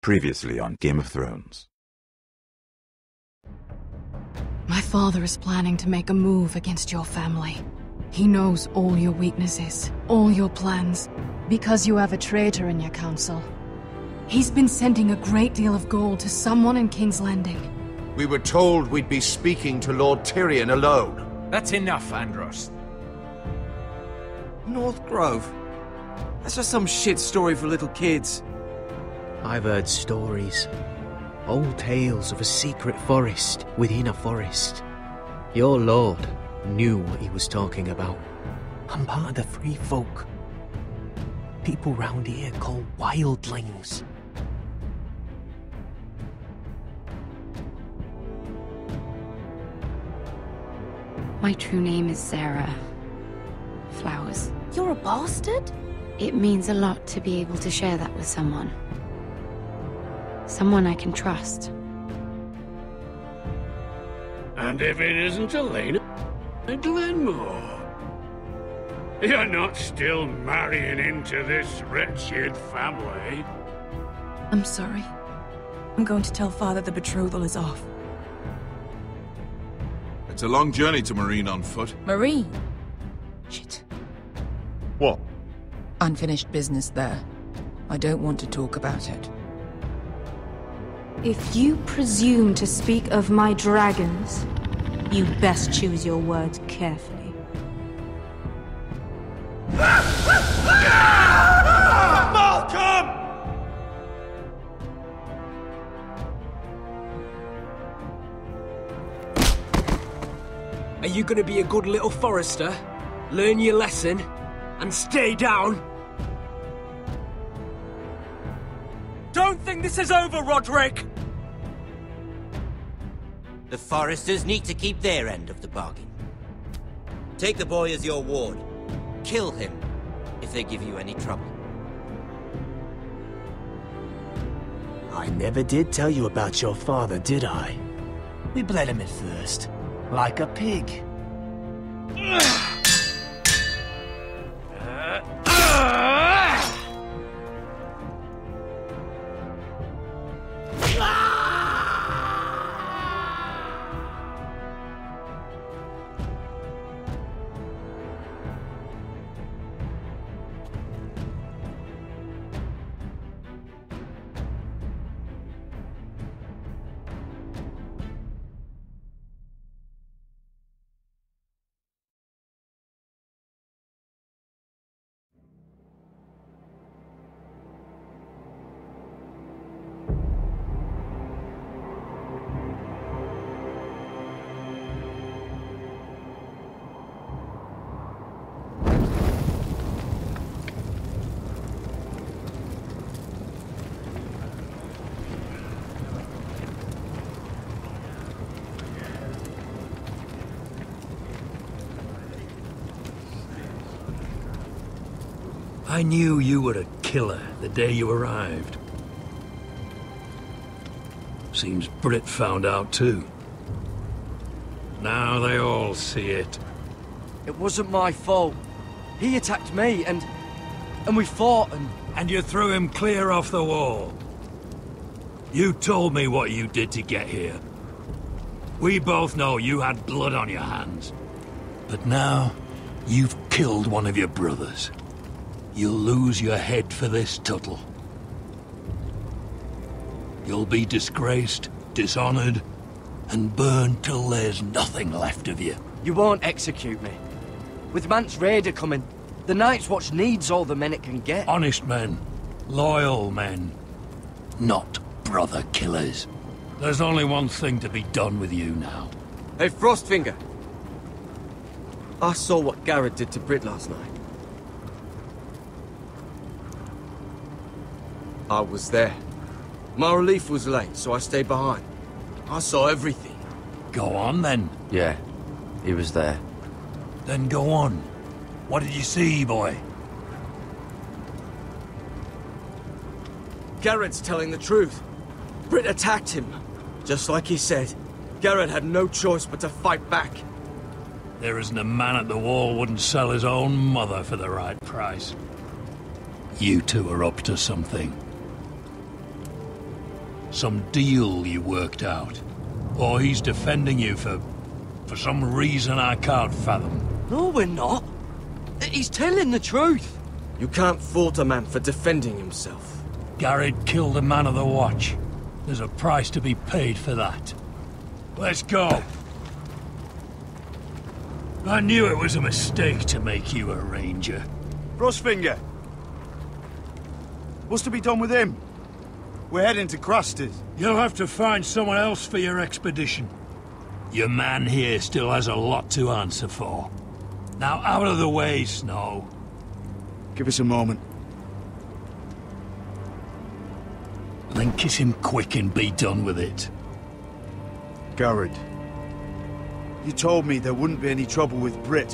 Previously on Game of Thrones. My father is planning to make a move against your family. He knows all your weaknesses, all your plans, because you have a traitor in your council. He's been sending a great deal of gold to someone in King's Landing. We were told we'd be speaking to Lord Tyrion alone. That's enough, Andros. North Grove? That's just some shit story for little kids. I've heard stories. Old tales of a secret forest within a forest. Your lord knew what he was talking about. I'm part of the free folk. People round here call wildlings. My true name is Sarah Flowers. You're a bastard? It means a lot to be able to share that with someone. Someone I can trust. And if it isn't Elena Glenmore, you're not still marrying into this wretched family. I'm sorry. I'm going to tell Father the betrothal is off. It's a long journey to Marine on foot. Marine? Shit. What? Unfinished business there. I don't want to talk about it. If you presume to speak of my dragons, you best choose your words carefully. Malcolm! Are you gonna be a good little forester? Learn your lesson? And stay down? Don't think this is over, Roderick! The Foresters need to keep their end of the bargain. Take the boy as your ward. Kill him if they give you any trouble. I never did tell you about your father, did I? We bled him at first, like a pig. I knew you were a killer the day you arrived. Seems Britt found out too. Now they all see it. It wasn't my fault. He attacked me, and we fought, And you threw him clear off the wall. You told me what you did to get here. We both know you had blood on your hands. But now, you've killed one of your brothers. You'll lose your head for this, Tuttle. You'll be disgraced, dishonored, and burned till there's nothing left of you. You won't execute me. With Mance Raider coming, the Night's Watch needs all the men it can get. Honest men. Loyal men. Not brother killers. There's only one thing to be done with you now. Hey, Frostfinger. I saw what Garrett did to Britt last night. I was there. My relief was late, so I stayed behind. I saw everything. Go on, then. Yeah, he was there. Then go on. What did you see, boy? Garrett's telling the truth. Britt attacked him. Just like he said. Garrett had no choice but to fight back. There isn't a man at the wall wouldn't sell his own mother for the right price. You two are up to something. Some deal you worked out? Or he's defending you for some reason I can't fathom? No, we're not. He's telling the truth. You can't fault a man for defending himself. Garrett killed a man of the watch. There's a price to be paid for that. Let's go. I knew it was a mistake to make you a ranger. Frostfinger. What's to be done with him? We're heading to Craster's. You'll have to find someone else for your expedition. Your man here still has a lot to answer for. Now out of the way, Snow. Give us a moment. Then kiss him quick and be done with it. Garrett. You told me there wouldn't be any trouble with Brit.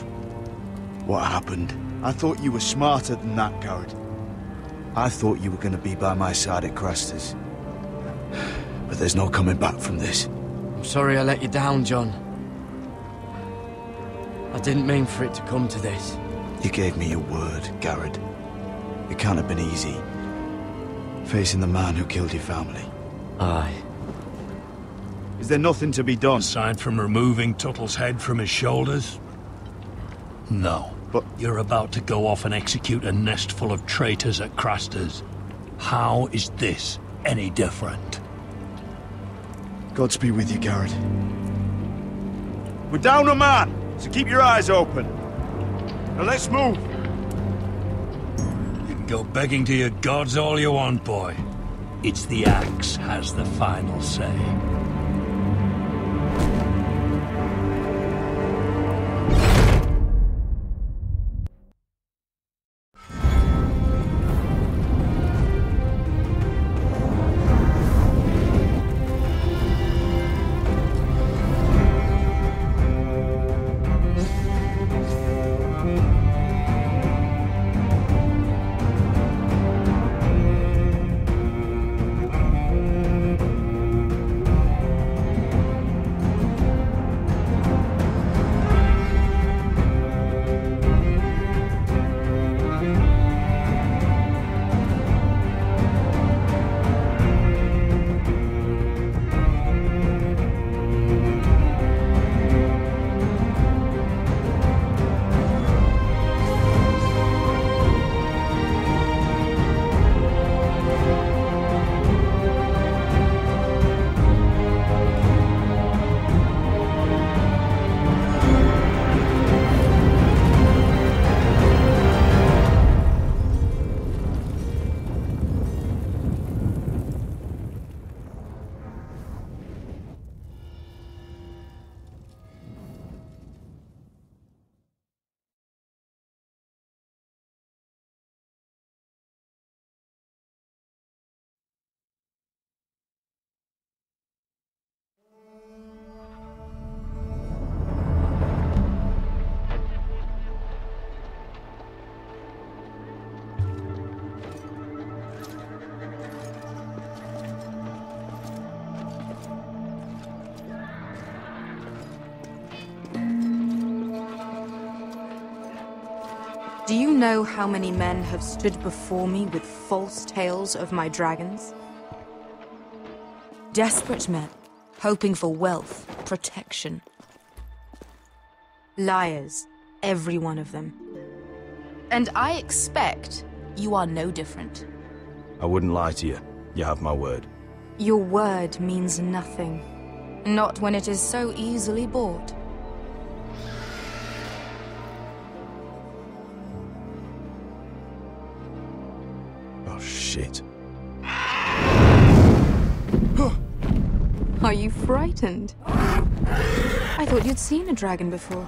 What happened? I thought you were smarter than that, Garrett. I thought you were going to be by my side at Craster's. But there's no coming back from this. I'm sorry I let you down, John. I didn't mean for it to come to this. You gave me your word, Garrett. It can't have been easy. Facing the man who killed your family. Aye. Is there nothing to be done? Aside from removing Tuttle's head from his shoulders? No. But you're about to go off and execute a nest full of traitors at Craster's. How is this any different? Godspeed with you, Garrett. We're down a man, so keep your eyes open. Now let's move. You can go begging to your gods all you want, boy. It's the axe has the final say. Do you know how many men have stood before me with false tales of my dragons? Desperate men, hoping for wealth, protection. Liars, every one of them. And I expect you are no different. I wouldn't lie to you. You have my word. Your word means nothing. Not when it is so easily bought. Oh, shit. Are you frightened? I thought you'd seen a dragon before.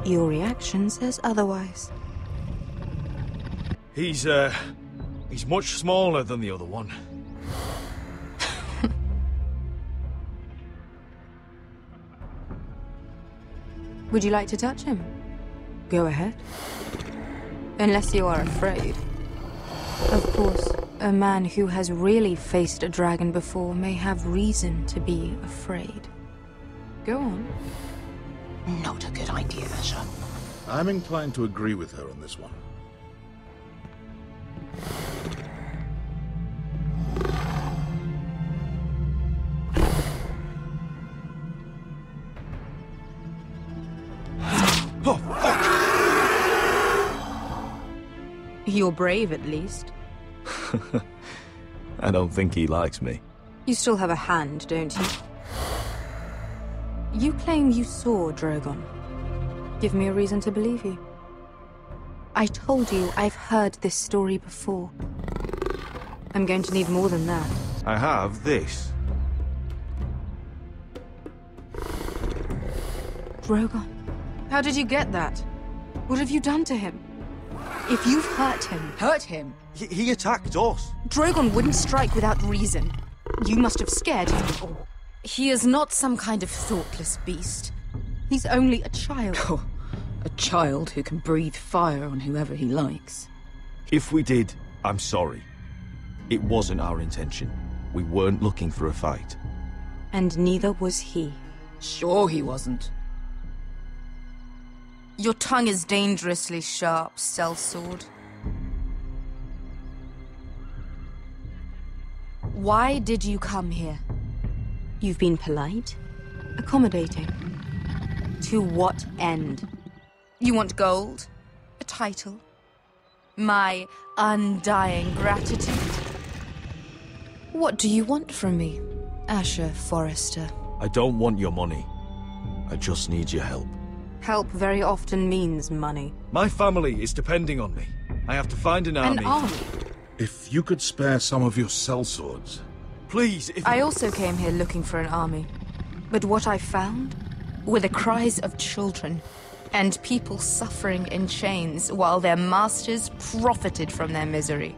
Your reaction says otherwise. He's much smaller than the other one. Would you like to touch him? Go ahead. Unless you are afraid. Of course, a man who has really faced a dragon before may have reason to be afraid. Go on. Not a good idea, sir. I'm inclined to agree with her on this one. You're brave, at least. I don't think he likes me. You still have a hand, don't you? You claim you saw Drogon. Give me a reason to believe you. I told you I've heard this story before. I'm going to need more than that. I have this. Drogon. How did you get that? What have you done to him? If you've hurt him... Hurt him? He attacked us. Drogon wouldn't strike without reason. You must have scared him. Or he is not some kind of thoughtless beast. He's only a child. Oh, a child who can breathe fire on whoever he likes. If we did, I'm sorry. It wasn't our intention. We weren't looking for a fight. And neither was he. Sure he wasn't. Your tongue is dangerously sharp, sellsword. Why did you come here? You've been polite, accommodating. To what end? You want gold? A title? My undying gratitude? What do you want from me, Asher Forrester? I don't want your money. I just need your help. Help very often means money. My family is depending on me. I have to find an army. An army? If you could spare some of your sellswords. Please, if... I also came here looking for an army. But what I found were the cries of children and people suffering in chains while their masters profited from their misery.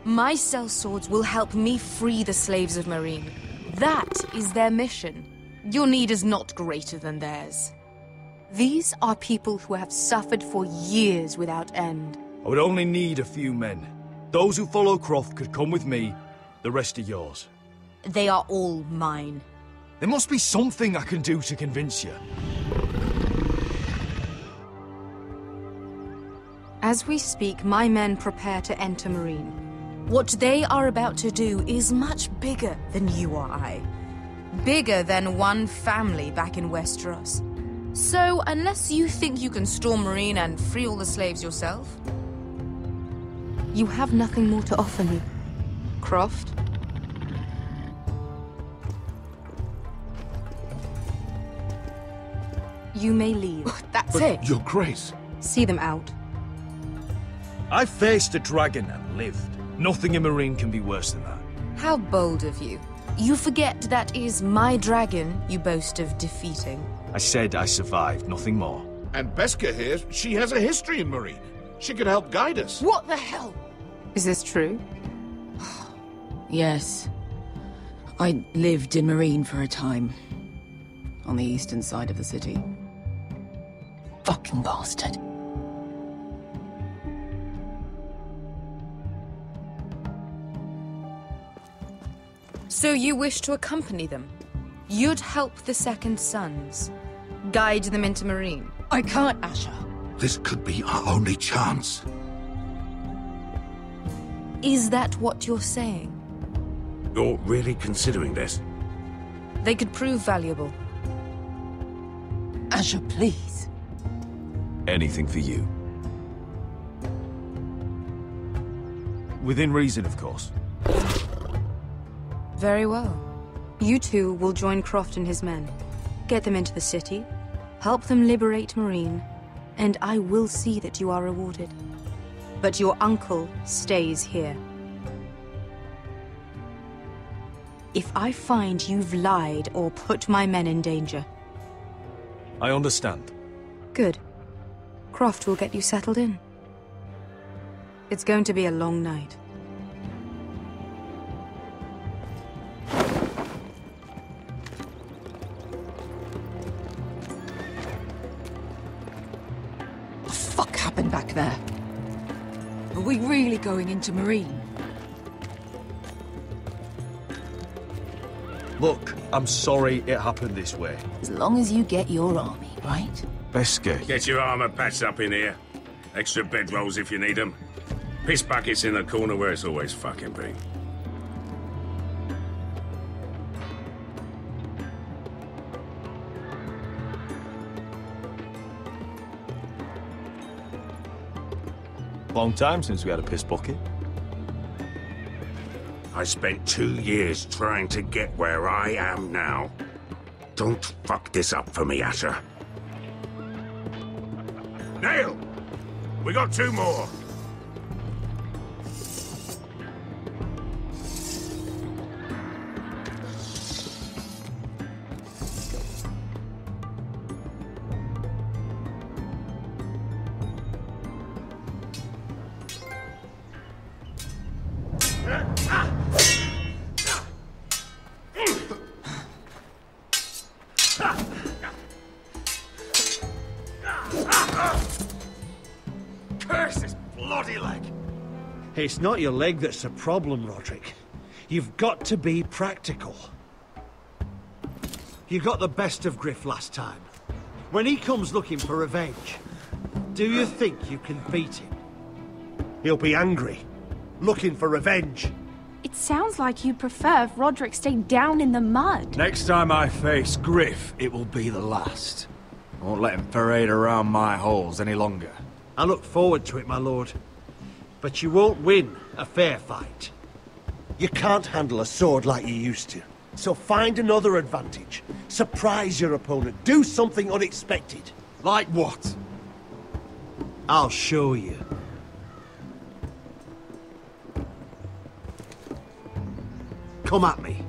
My sellswords will help me free the slaves of Meereen. That is their mission. Your need is not greater than theirs. These are people who have suffered for years without end. I would only need a few men. Those who follow Croft could come with me. The rest are yours. They are all mine. There must be something I can do to convince you. As we speak, my men prepare to enter Meereen. What they are about to do is much bigger than you or I. Bigger than one family back in Westeros. So, unless you think you can storm Meereen and free all the slaves yourself, you have nothing more to offer me, Croft. You may leave. That's it. Your Grace. See them out. I faced a dragon and lived. Nothing in Meereen can be worse than that. How bold of you. You forget that is my dragon you boast of defeating. I said I survived, nothing more. And Beskha here, she has a history in Meereen. She could help guide us. What the hell? Is this true? Yes. I lived in Meereen for a time. On the eastern side of the city. Fucking bastard. So you wish to accompany them? You'd help the Second Sons? Guide them into Meereen? I can't, Asher. This could be our only chance. Is that what you're saying? You're really considering this? They could prove valuable. Asher, please. Anything for you. Within reason, of course. Very well. You two will join Croft and his men. Get them into the city, help them liberate Meereen, and I will see that you are rewarded. But your uncle stays here. If I find you've lied or put my men in danger... I understand. Good. Croft will get you settled in. It's going to be a long night. What the fuck happened back there? Are we really going into Meereen? Look, I'm sorry it happened this way. As long as you get your army, right? Beskha. Get your armor patched up in here. Extra bedrolls if you need them. Piss buckets in the corner where it's always fucking been. Long time since we had a piss bucket. I spent 2 years trying to get where I am now. Don't fuck this up for me, Asher. Nail! We got 2 more! Curse this bloody leg! It's not your leg that's the problem, Roderick. You've got to be practical. You got the best of Griff last time. When he comes looking for revenge, do you think you can beat him? He'll be angry, looking for revenge. It sounds like you'd prefer if Roderick stayed down in the mud. Next time I face Griff, it will be the last. I won't let him parade around my halls any longer. I look forward to it, my lord. But you won't win a fair fight. You can't handle a sword like you used to. So find another advantage. Surprise your opponent. Do something unexpected. Like what? I'll show you. Come at me.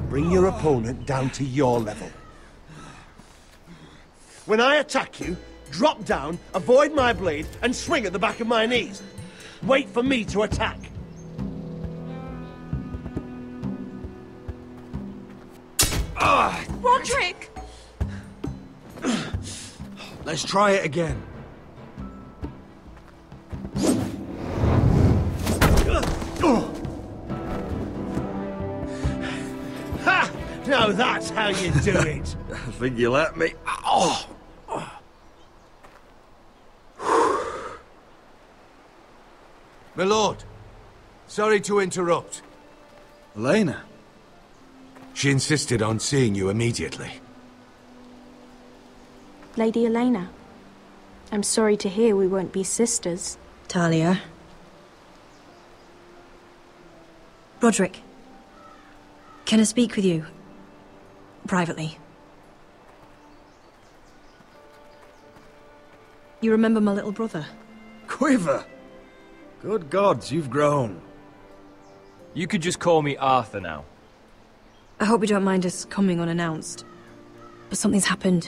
Bring your opponent down to your level. When I attack you, drop down, avoid my blade, and swing at the back of my knees. Wait for me to attack. Roderick! Let's try it again. Ha! Now that's how you do it. I think you let me. Oh! My lord, sorry to interrupt. Elena? She insisted on seeing you immediately. Lady Elena, I'm sorry to hear we won't be sisters. Talia. Roderick. Can I speak with you? Privately. You remember my little brother? Quiver! Good gods, you've grown. You could just call me Arthur now. I hope you don't mind us coming unannounced. But something's happened.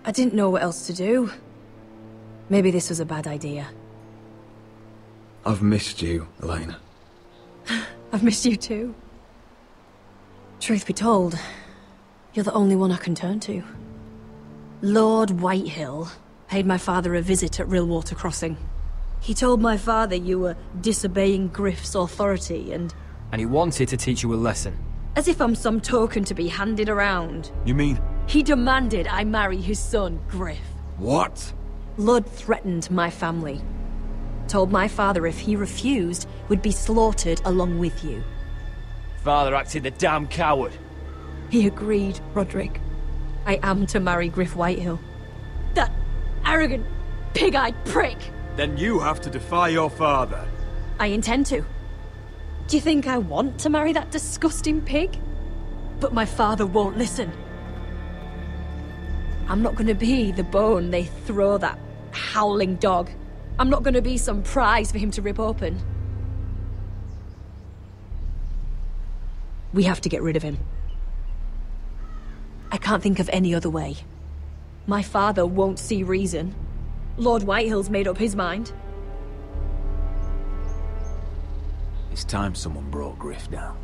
I didn't know what else to do. Maybe this was a bad idea. I've missed you, Elena. I've missed you too. Truth be told, you're the only one I can turn to. Lord Whitehill paid my father a visit at Rillwater Crossing. He told my father you were disobeying Griff's authority and he wanted to teach you a lesson. As if I'm some token to be handed around. You mean? He demanded I marry his son, Griff. What? Lord threatened my family. Told my father if he refused, we'd be slaughtered along with you. Father acted the damn coward. He agreed, Roderick. I am to marry Griff Whitehill. That arrogant, pig-eyed prick! Then you have to defy your father. I intend to. Do you think I want to marry that disgusting pig? But my father won't listen. I'm not gonna be the bone they throw that howling dog. I'm not gonna be some prize for him to rip open. We have to get rid of him. I can't think of any other way. My father won't see reason. Lord Whitehill's made up his mind. It's time someone brought Griff down.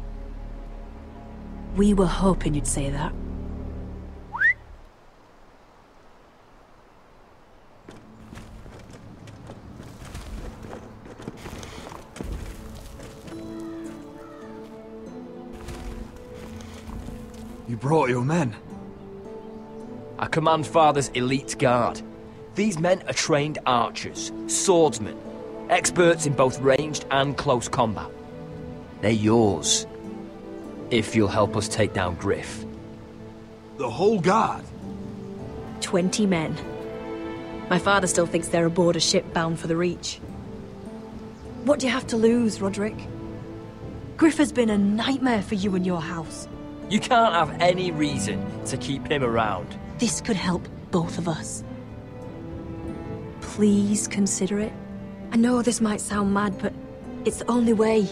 We were hoping you'd say that. You brought your men. I command Father's elite guard. These men are trained archers, swordsmen, experts in both ranged and close combat. They're yours. If you'll help us take down Griff. The whole guard? 20 men. My father still thinks they're aboard a ship bound for the Reach. What do you have to lose, Roderick? Griff has been a nightmare for you and your house. You can't have any reason to keep him around. This could help both of us. Please consider it. I know this might sound mad, but it's the only way.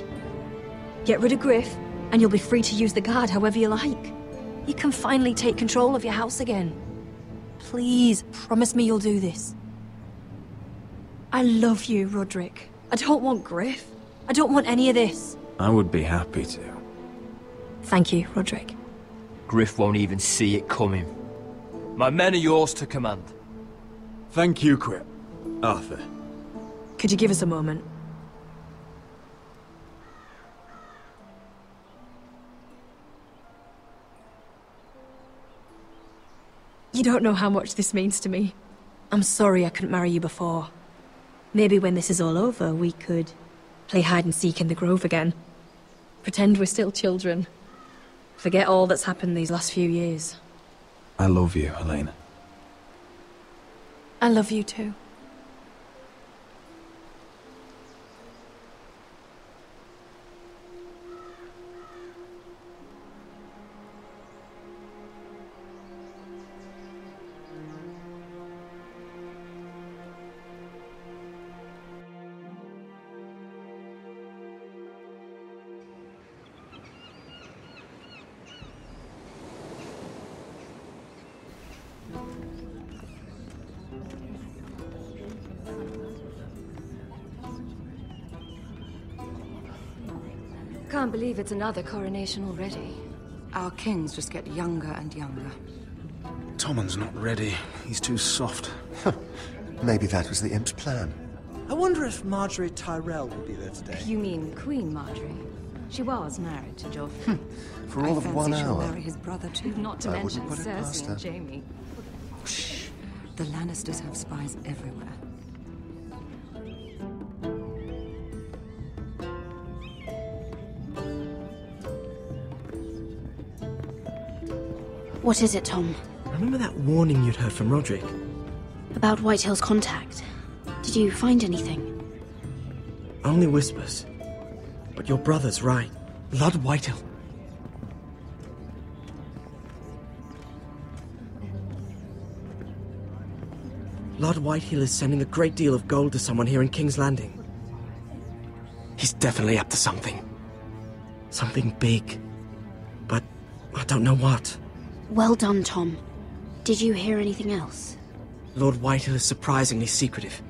Get rid of Griff, and you'll be free to use the guard however you like. You can finally take control of your house again. Please, promise me you'll do this. I love you, Roderick. I don't want Griff. I don't want any of this. I would be happy to. Thank you, Roderick. Griff won't even see it coming. My men are yours to command. Thank you, Quip. Arthur. Could you give us a moment? You don't know how much this means to me. I'm sorry I couldn't marry you before. Maybe when this is all over, we could play hide and seek in the Grove again. Pretend we're still children. Forget all that's happened these last few years. I love you, Helena. I love you too. Can't believe it's another coronation already. Our kings just get younger and younger. Tommen's not ready. He's too soft. Maybe that was the imp's plan. I wonder if Marjorie Tyrell will be there today. You mean Queen Marjorie? She was married to Joffrey. For all of 1 she'll hour. marry his brother too. Not to I mention wouldn't put it past Cersei her. and Jaime. Shh. The Lannisters have spies everywhere. What is it, Tom? Remember that warning you'd heard from Roderick? About Whitehill's contact. Did you find anything? Only whispers. But your brother's right. Lord Whitehill. Lord Whitehill is sending a great deal of gold to someone here in King's Landing. He's definitely up to something. Something big. But I don't know what. Well done, Tom. Did you hear anything else? Lord Whitehill is surprisingly secretive.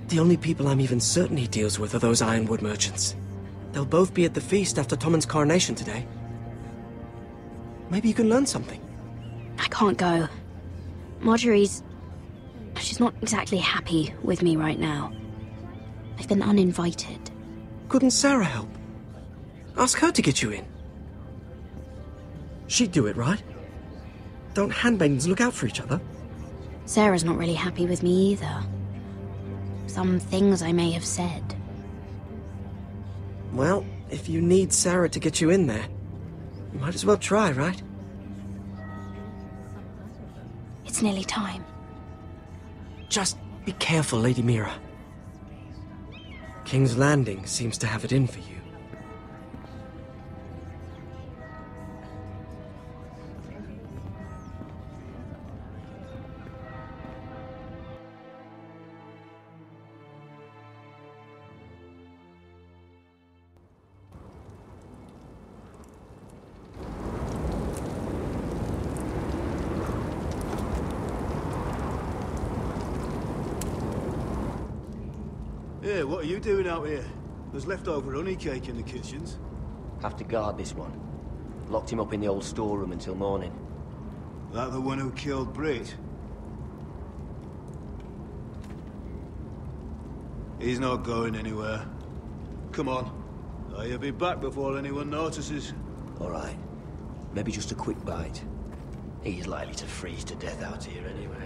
The only people I'm even certain he deals with are those ironwood merchants. They'll both be at the feast after Tommen's coronation today. Maybe you can learn something. I can't go. Marjorie's... she's not exactly happy with me right now. I've been uninvited. Couldn't Sarah help? Ask her to get you in. She'd do it, right? Don't handmaidens look out for each other? Sarah's not really happy with me either. Some things I may have said. Well, if you need Sarah to get you in there, you might as well try, right? It's nearly time. Just be careful, Lady Mira. King's Landing seems to have it in for you. Yeah, what are you doing out here? There's leftover honey cake in the kitchens. Have to guard this one. Locked him up in the old storeroom until morning. That the one who killed Brit? He's not going anywhere. Come on. You'll be back before anyone notices. All right. Maybe just a quick bite. He's likely to freeze to death out here anyway.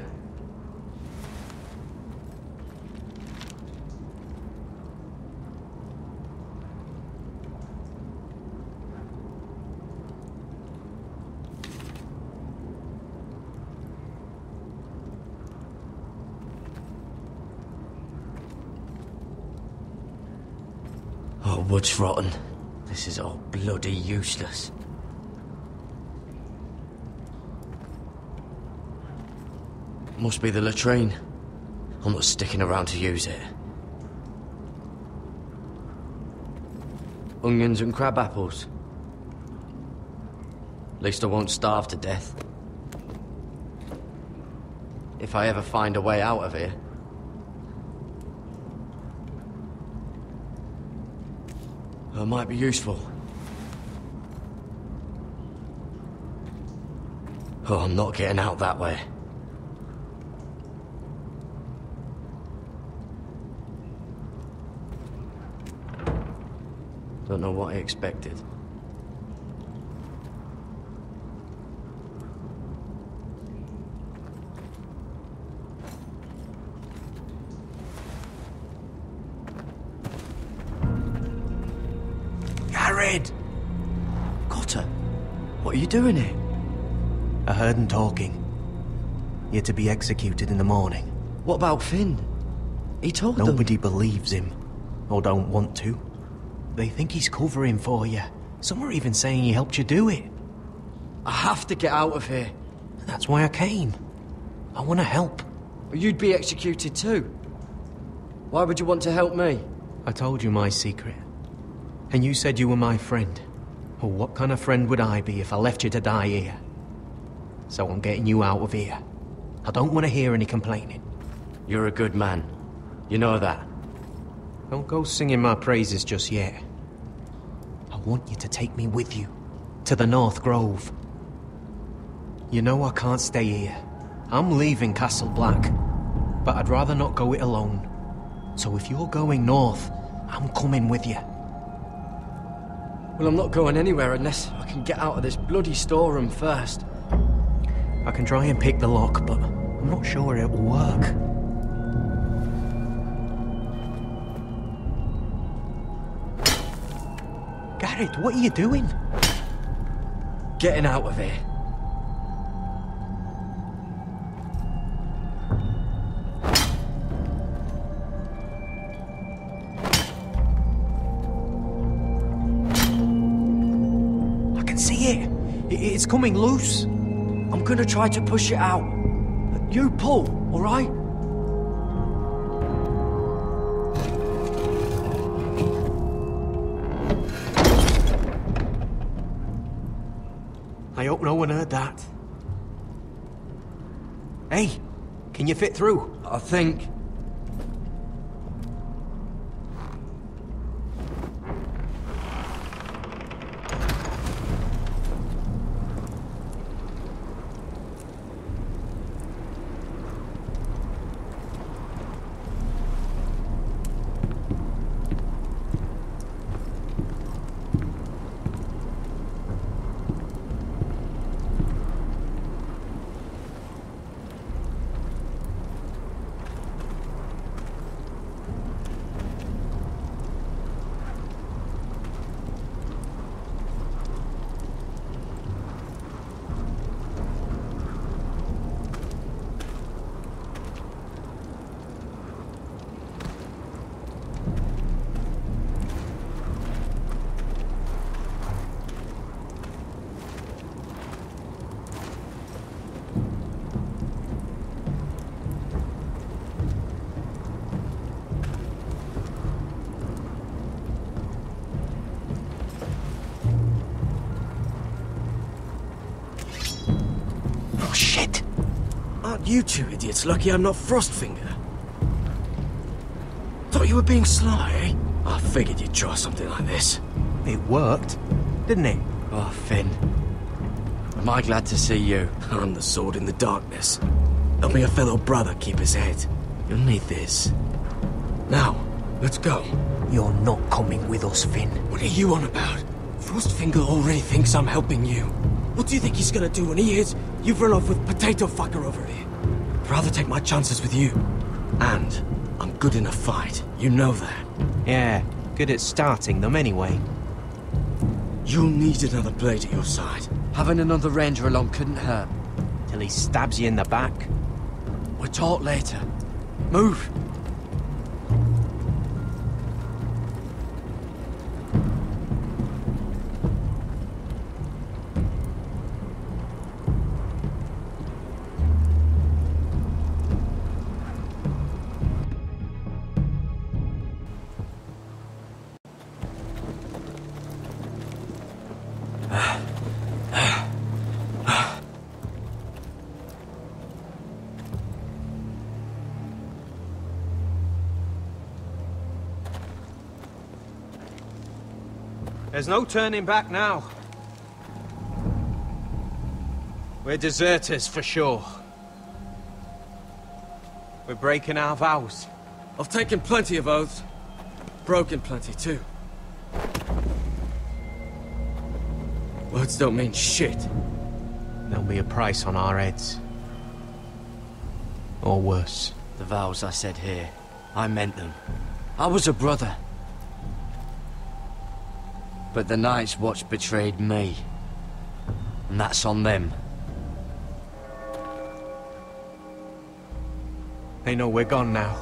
The wood's rotten. This is all bloody useless. Must be the latrine. I'm not sticking around to use it. Onions and crab apples. At least I won't starve to death. If I ever find a way out of here. It might be useful. Oh, I'm not getting out that way. Don't know what I expected. Jared! Cotter, what are you doing here? I heard him talking. You're to be executed in the morning. What about Finn? He told them. Nobody believes him, or don't want to. They think he's covering for you. Some are even saying he helped you do it. I have to get out of here. That's why I came. I want to help. You'd be executed too. Why would you want to help me? I told you my secret. And you said you were my friend. Well, what kind of friend would I be if I left you to die here? So I'm getting you out of here. I don't want to hear any complaining. You're a good man. You know that. Don't go singing my praises just yet. I want you to take me with you. To the North Grove. You know I can't stay here. I'm leaving Castle Black. But I'd rather not go it alone. So if you're going north, I'm coming with you. Well, I'm not going anywhere unless I can get out of this bloody storeroom first. I can try and pick the lock, but I'm not sure it will work. Garrett, what are you doing? Getting out of here. I can see it. It's coming loose. I'm gonna try to push it out. You pull, all right? I hope no one heard that. Hey, can you fit through? I think. You two idiots lucky I'm not Frostfinger. Thought you were being sly, eh? I figured you'd try something like this. It worked, didn't it? Oh, Finn. Am I glad to see you? I'm the sword in the darkness. Help me a fellow brother keep his head. You'll need this. Now, let's go. You're not coming with us, Finn. What are you on about? Frostfinger already thinks I'm helping you. What do you think he's gonna do when he hears you've run off with Potato Fucker over here? I'd rather take my chances with you. And I'm good in a fight. You know that. Yeah, good at starting them anyway. You'll need another blade at your side. Having another ranger along couldn't hurt. Till he stabs you in the back. We'll talk later. Move! There's no turning back now. We're deserters for sure. We're breaking our vows. I've taken plenty of oaths. Broken plenty, too. Words don't mean shit. There'll be a price on our heads. Or worse. The vows I said here, I meant them. I was a brother. But the Night's Watch betrayed me. And that's on them. They know we're gone now.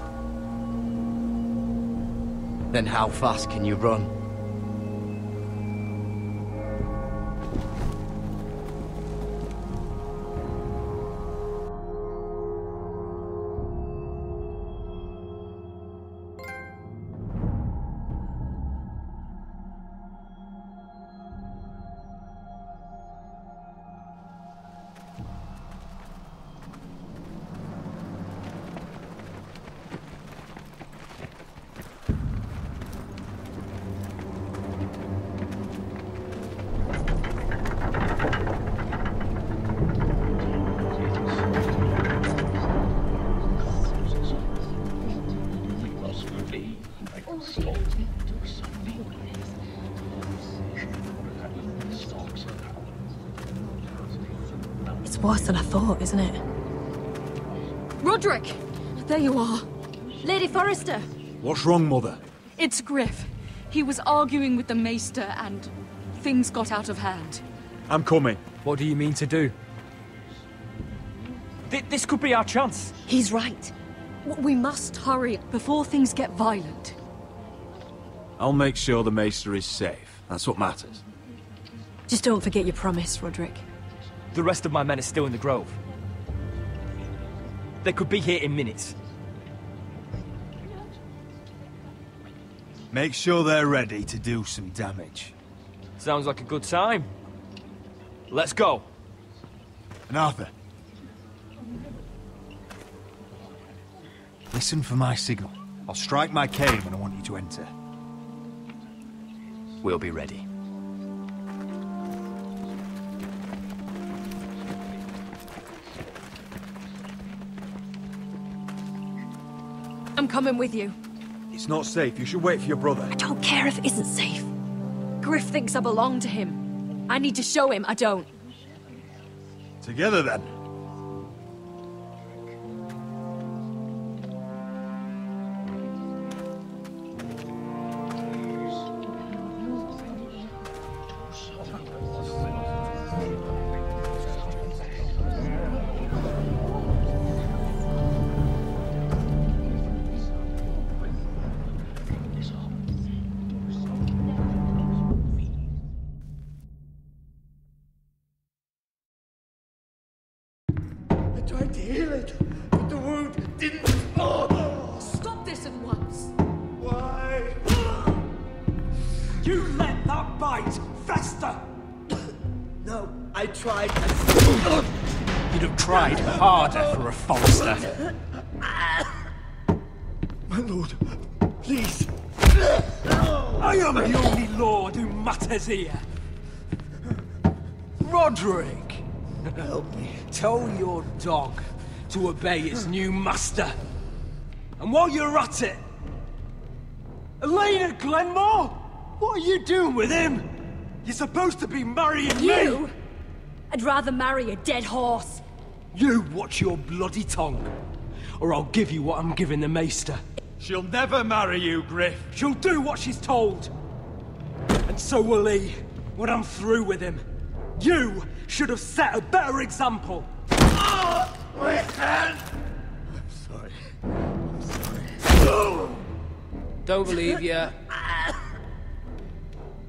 Then how fast can you run? It's worse than I thought, isn't it? Roderick! There you are. Lady Forrester! What's wrong, Mother? It's Griff. He was arguing with the Maester and things got out of hand. I'm coming. What do you mean to do? This could be our chance. He's right. We must hurry before things get violent. I'll make sure the Maester is safe. That's what matters. Just don't forget your promise, Roderick. The rest of my men are still in the grove. They could be here in minutes. Make sure they're ready to do some damage. Sounds like a good time. Let's go. And Arthur. Listen for my signal. I'll strike my cane when I want you to enter. We'll be ready. I'm coming with you. It's not safe. You should wait for your brother. I don't care if it isn't safe. Griff thinks I belong to him. I need to show him I don't. Together, then. Tried to heal it, but the wound didn't. Oh. Stop this at once. Why? You let that bite fester! No, I tried. You'd have tried harder for a Forrester. My lord, please. I am the only lord who matters here. Roderick! Help me. Tell your dog to obey its new master. And while you're at it... Elena Glenmore! What are you doing with him? You're supposed to be marrying You? me! I'd rather marry a dead horse. You watch your bloody tongue, or I'll give you what I'm giving the Maester. She'll never marry you, Griff. She'll do what she's told. And so will he, when I'm through with him. You should have set a better example. Oh, my hand! I'm sorry. I'm sorry. Don't believe you.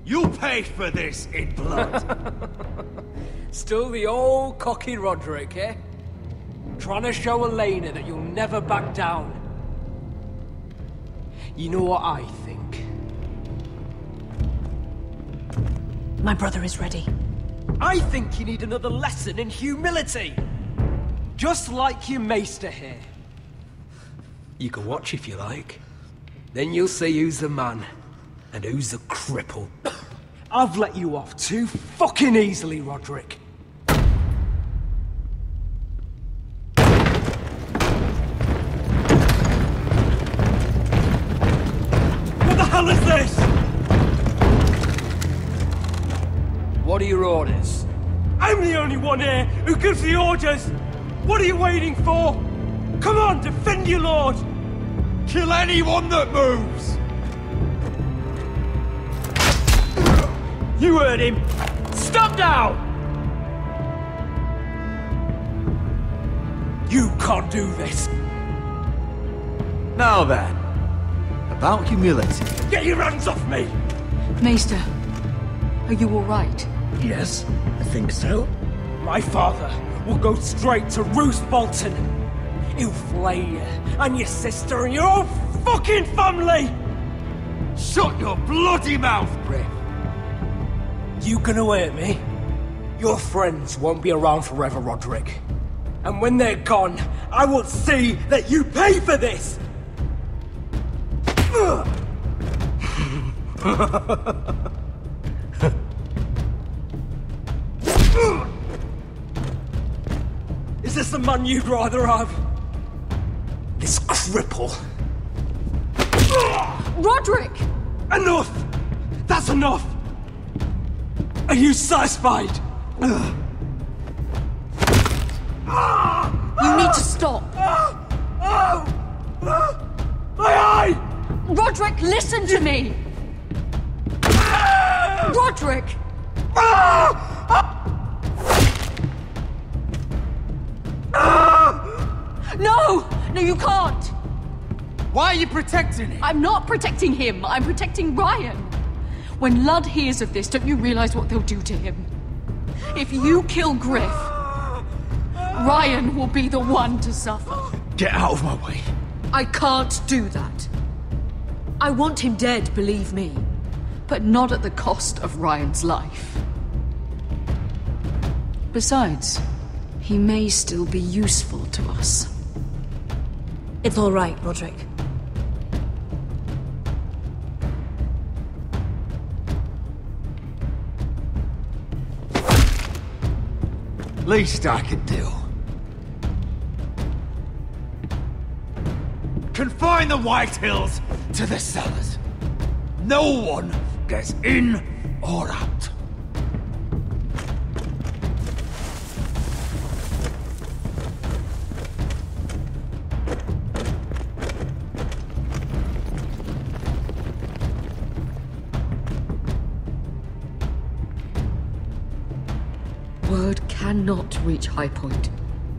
You'll pay for this in blood. Still the old cocky Roderick, eh? Trying to show Elena that you'll never back down. You know what I think? My brother is ready. I think you need another lesson in humility. Just like your Maester here. You can watch if you like. Then you'll see who's the man and who's the cripple. I've let you off too fucking easily, Roderick. What the hell is this? What are your orders? I'm the only one here who gives the orders! What are you waiting for? Come on, defend your lord! Kill anyone that moves! You heard him! Stop now! You can't do this! Now then, about humility. Get your hands off me! Maester, are you all right? Yes, I think so. My father will go straight to Roose Bolton. He'll flay you, and your sister, and your whole fucking family! Shut your bloody mouth, Griff! You gonna hurt me? Your friends won't be around forever, Roderick. And when they're gone, I will see that you pay for this! Is this the man you'd rather have? This cripple. Roderick! Enough! That's enough! Are you satisfied? You need to stop. My eye! Roderick, listen to me! Roderick! No! No, you can't! Why are you protecting him? I'm not protecting him. I'm protecting Ryan. When Ludd hears of this, don't you realize what they'll do to him? If you kill Griff, Ryan will be the one to suffer. Get out of my way. I can't do that. I want him dead, believe me. But not at the cost of Ryan's life. Besides, he may still be useful to us. It's all right, Roderick. Least I could do. Confine the White Hills to the cellars. No one gets in or out. Word cannot reach High Point.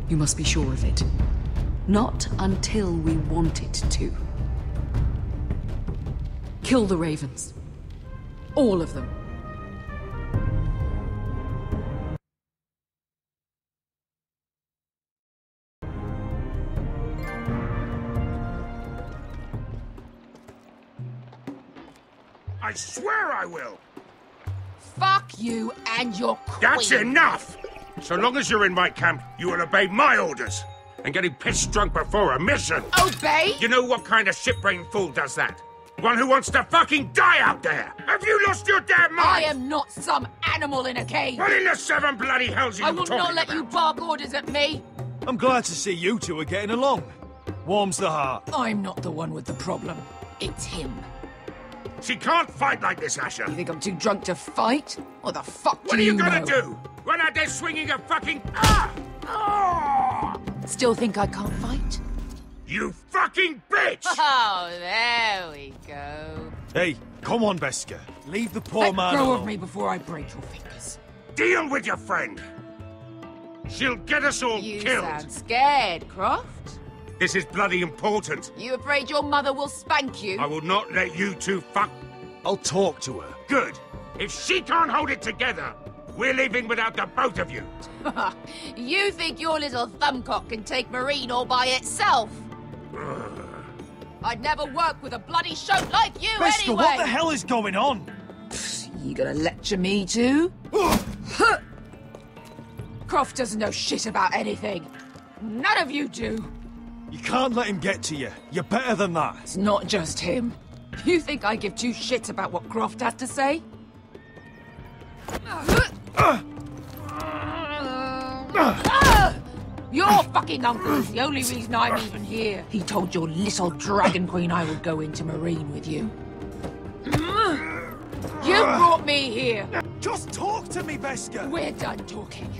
You must be sure of it. Not until we want it to. Kill the ravens. All of them. I swear I will! Fuck you and your queen. That's enough! So long as you're in my camp, you will obey my orders. And getting pissed drunk before a mission. Obey? You know what kind of shit-brained fool does that? One who wants to fucking die out there! Have you lost your damn mind? I am not some animal in a cage. What in the seven bloody hells are you I will talking not let you bark orders at me. I'm glad to see you two are getting along. Warms the heart. I'm not the one with the problem. It's him. She can't fight like this, Asher. You think I'm too drunk to fight? What the fuck What do are you know? gonna do? Run out there swinging a fucking... Still think I can't fight? You fucking bitch! Oh, there we go. Hey, come on, Beska. Leave the poor Let man go alone. of me before I break your fingers. Deal with your friend. She'll get us all You killed. sound scared, Croft. This is bloody important. You afraid your mother will spank you? I will not let you two fuck... I'll talk to her. Good. If she can't hold it together, we're leaving without the both of you. You think your little thumbcock can take Marine all by itself? I'd never work with a bloody shote like you Beska, anyway! what the hell is going on? You gonna lecture me too? Croft doesn't know shit about anything. None of you do. You can't let him get to you. You're better than that. It's not just him. You think I give two shits about what Croft has to say? Your fucking uncle's the only reason I'm even here. He told your little dragon queen I would go into Marine with you. You brought me here. Just talk to me, Beskha. We're done talking.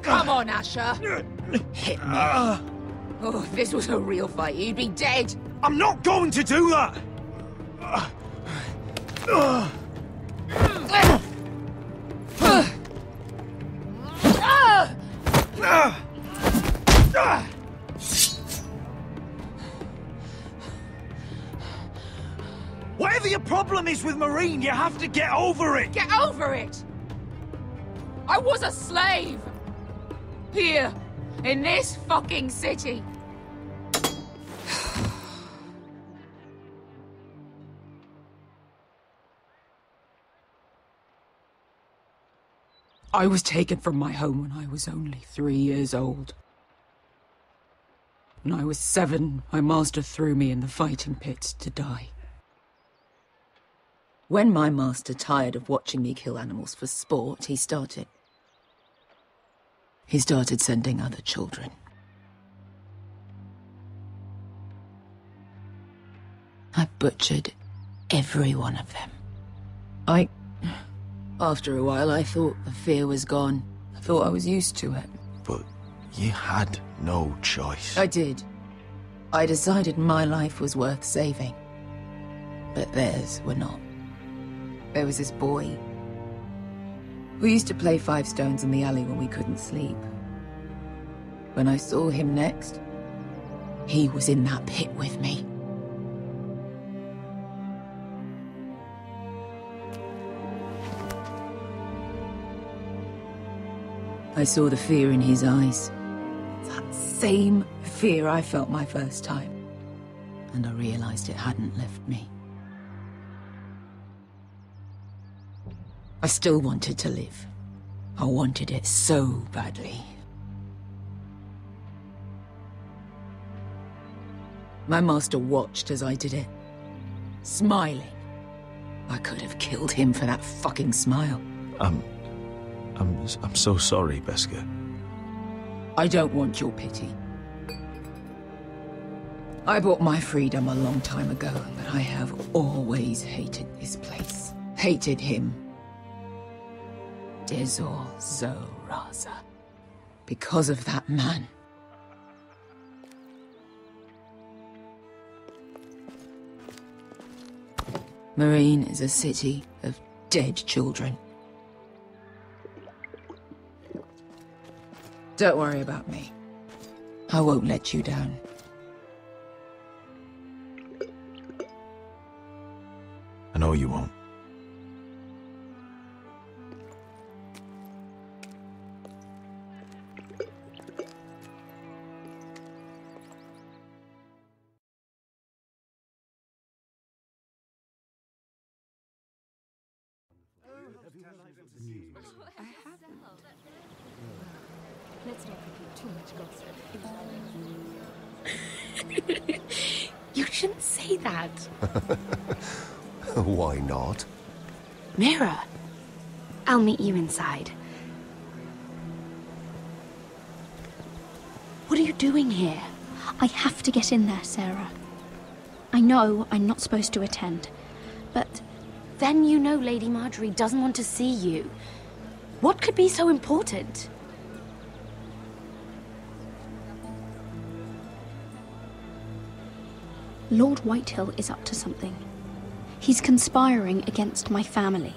Come on, Asher. Hit me. Oh, if this was a real fight, you'd be dead. I'm not going to do that! Whatever your problem is with Marine, you have to get over it! Get over it! I was a slave! Here, in this fucking city. I was taken from my home when I was only 3 years old. When I was 7, my master threw me in the fighting pit to die. When my master tired of watching me kill animals for sport, he started sending other children. I butchered every one of them. After a while, I thought the fear was gone. I thought I was used to it. But you had no choice. I did. I decided my life was worth saving. But theirs were not. There was this boy. We used to play 5 stones in the alley when we couldn't sleep. When I saw him next, he was in that pit with me. I saw the fear in his eyes. That same fear I felt my first time. And I realized it hadn't left me. I still wanted to live. I wanted it so badly. My master watched as I did it, smiling. I could have killed him for that fucking smile. I'm so sorry, Beskha. I don't want your pity. I bought my freedom a long time ago, but I have always hated this place. Hated him. Dezor Zoraza. Because of that man. Marine is a city of dead children. Don't worry about me. I won't let you down. I know you won't. Let's not repeat too much gossip. You shouldn't say that. Why not? Mira, I'll meet you inside. What are you doing here? I have to get in there, Sarah. I know I'm not supposed to attend, but then you know Lady Marjorie doesn't want to see you. What could be so important? Lord Whitehill is up to something. He's conspiring against my family.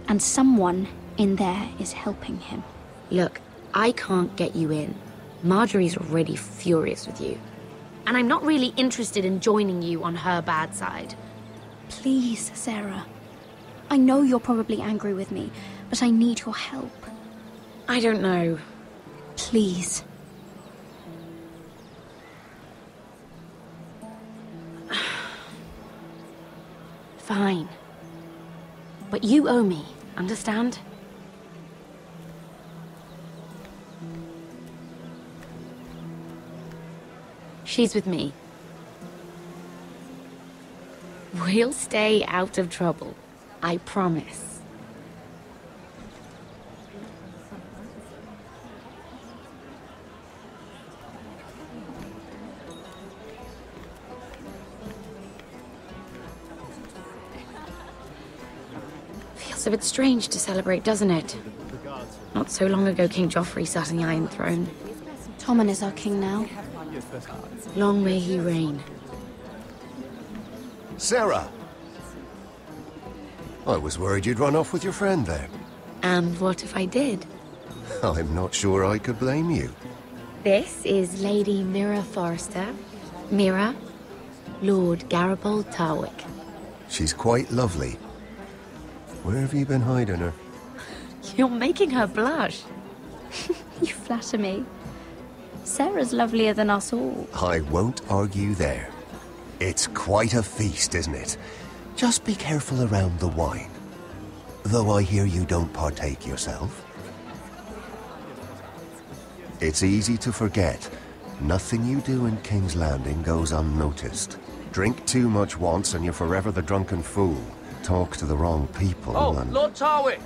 And someone in there is helping him. Look, I can't get you in. Marjorie's already furious with you. And I'm not really interested in joining you on her bad side. Please, Sarah. I know you're probably angry with me, but I need your help. I don't know. Please. Fine. But you owe me, understand? She's with me. We'll stay out of trouble. I promise. Feels a bit strange to celebrate, doesn't it? Not so long ago, King Joffrey sat on the Iron Throne. Tommen is our king now. Long may he reign. Sarah! I was worried you'd run off with your friend there. And what if I did? I'm not sure I could blame you. This is Lady Mira Forrester. Mira, Lord Garibald Tarwick. She's quite lovely. Where have you been hiding her? You're making her blush. You flatter me. Sarah's lovelier than us all. I won't argue there. It's quite a feast, isn't it? Just be careful around the wine. Though I hear you don't partake yourself. It's easy to forget. Nothing you do in King's Landing goes unnoticed. Drink too much once and you're forever the drunken fool. Talk to the wrong people and... Lord Tarwick!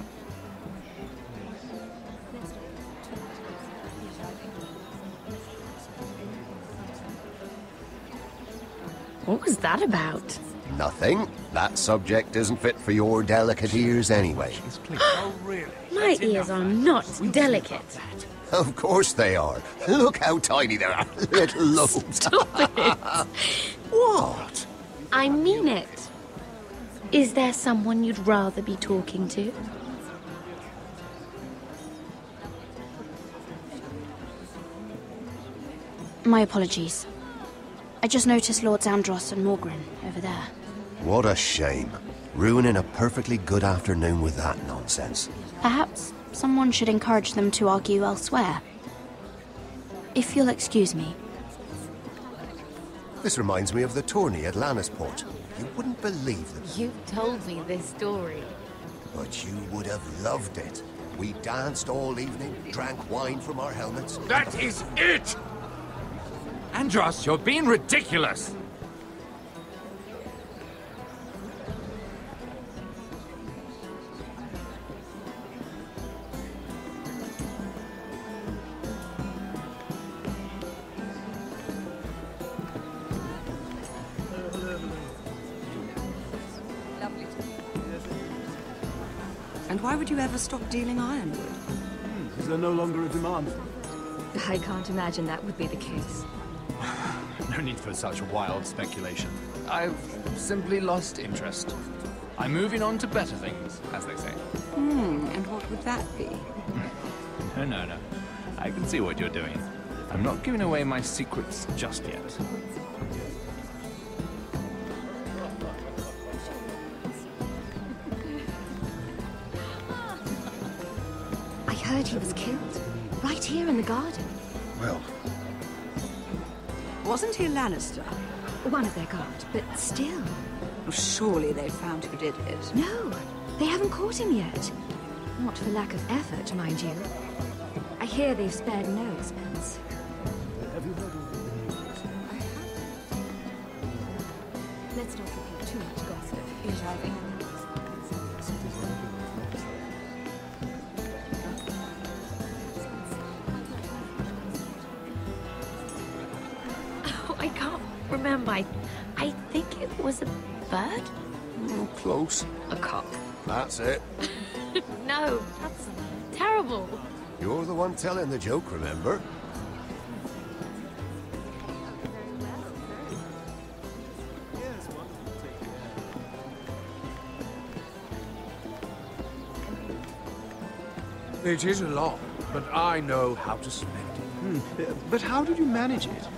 What was that about? Nothing. That subject isn't fit for your delicate ears anyway. Oh, really? My ears are not delicate. Of course they are. Look how tiny they are. Little lobes. Stop it. What? I mean it. Is there someone you'd rather be talking to? My apologies. I just noticed Lords Andros and Morgren over there. What a shame. Ruining a perfectly good afternoon with that nonsense. Perhaps someone should encourage them to argue elsewhere. If you'll excuse me. This reminds me of the tourney at Lannisport. You wouldn't believe them. You've told me this story. But you would have loved it. We danced all evening, drank wine from our helmets. That is it! Andros, you're being ridiculous! And why would you ever stop dealing ironwood? Is there no longer a demand? I can't imagine that would be the case. No need for such wild speculation. I've simply lost interest. I'm moving on to better things, as they say. And what would that be? No. I can see what you're doing. I'm not giving away my secrets just yet. I heard he was killed. Right here in the garden. Well... Wasn't he a Lannister? One of their guard, but still. Surely they found who did it. No, they haven't caught him yet. Not for lack of effort, mind you. I hear they've spared no expense. Have you heard of the news? Let's not repeat too much gossip, is I think. Oh, I can't remember. I think it was a bird? Oh, close. A cock. That's it. No, that's terrible. You're the one telling the joke, remember? It is a lot, but I know how to spend it. But how did you manage it?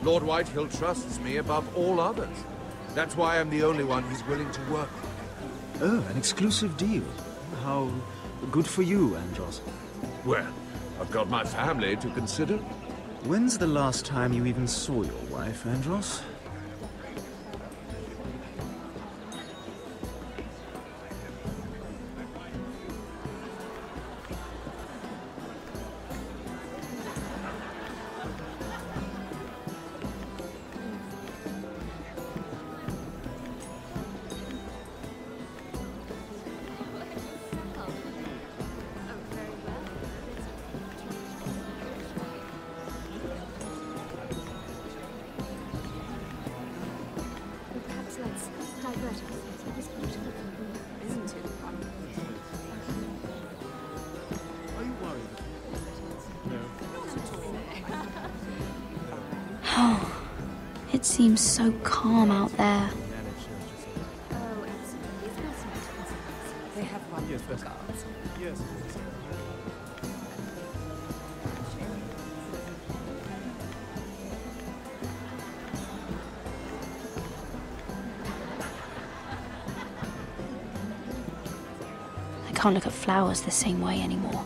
Lord Whitehill trusts me above all others. That's why I'm the only one he's willing to work with. Oh, an exclusive deal. How good for you, Andros. Well, I've got my family to consider. When's the last time you even saw your wife, Andros? divert us. It was beautiful, isn't it? Are you worried? It seems so calm out there. They have wonderful guards. Yes. I can't look at flowers the same way anymore.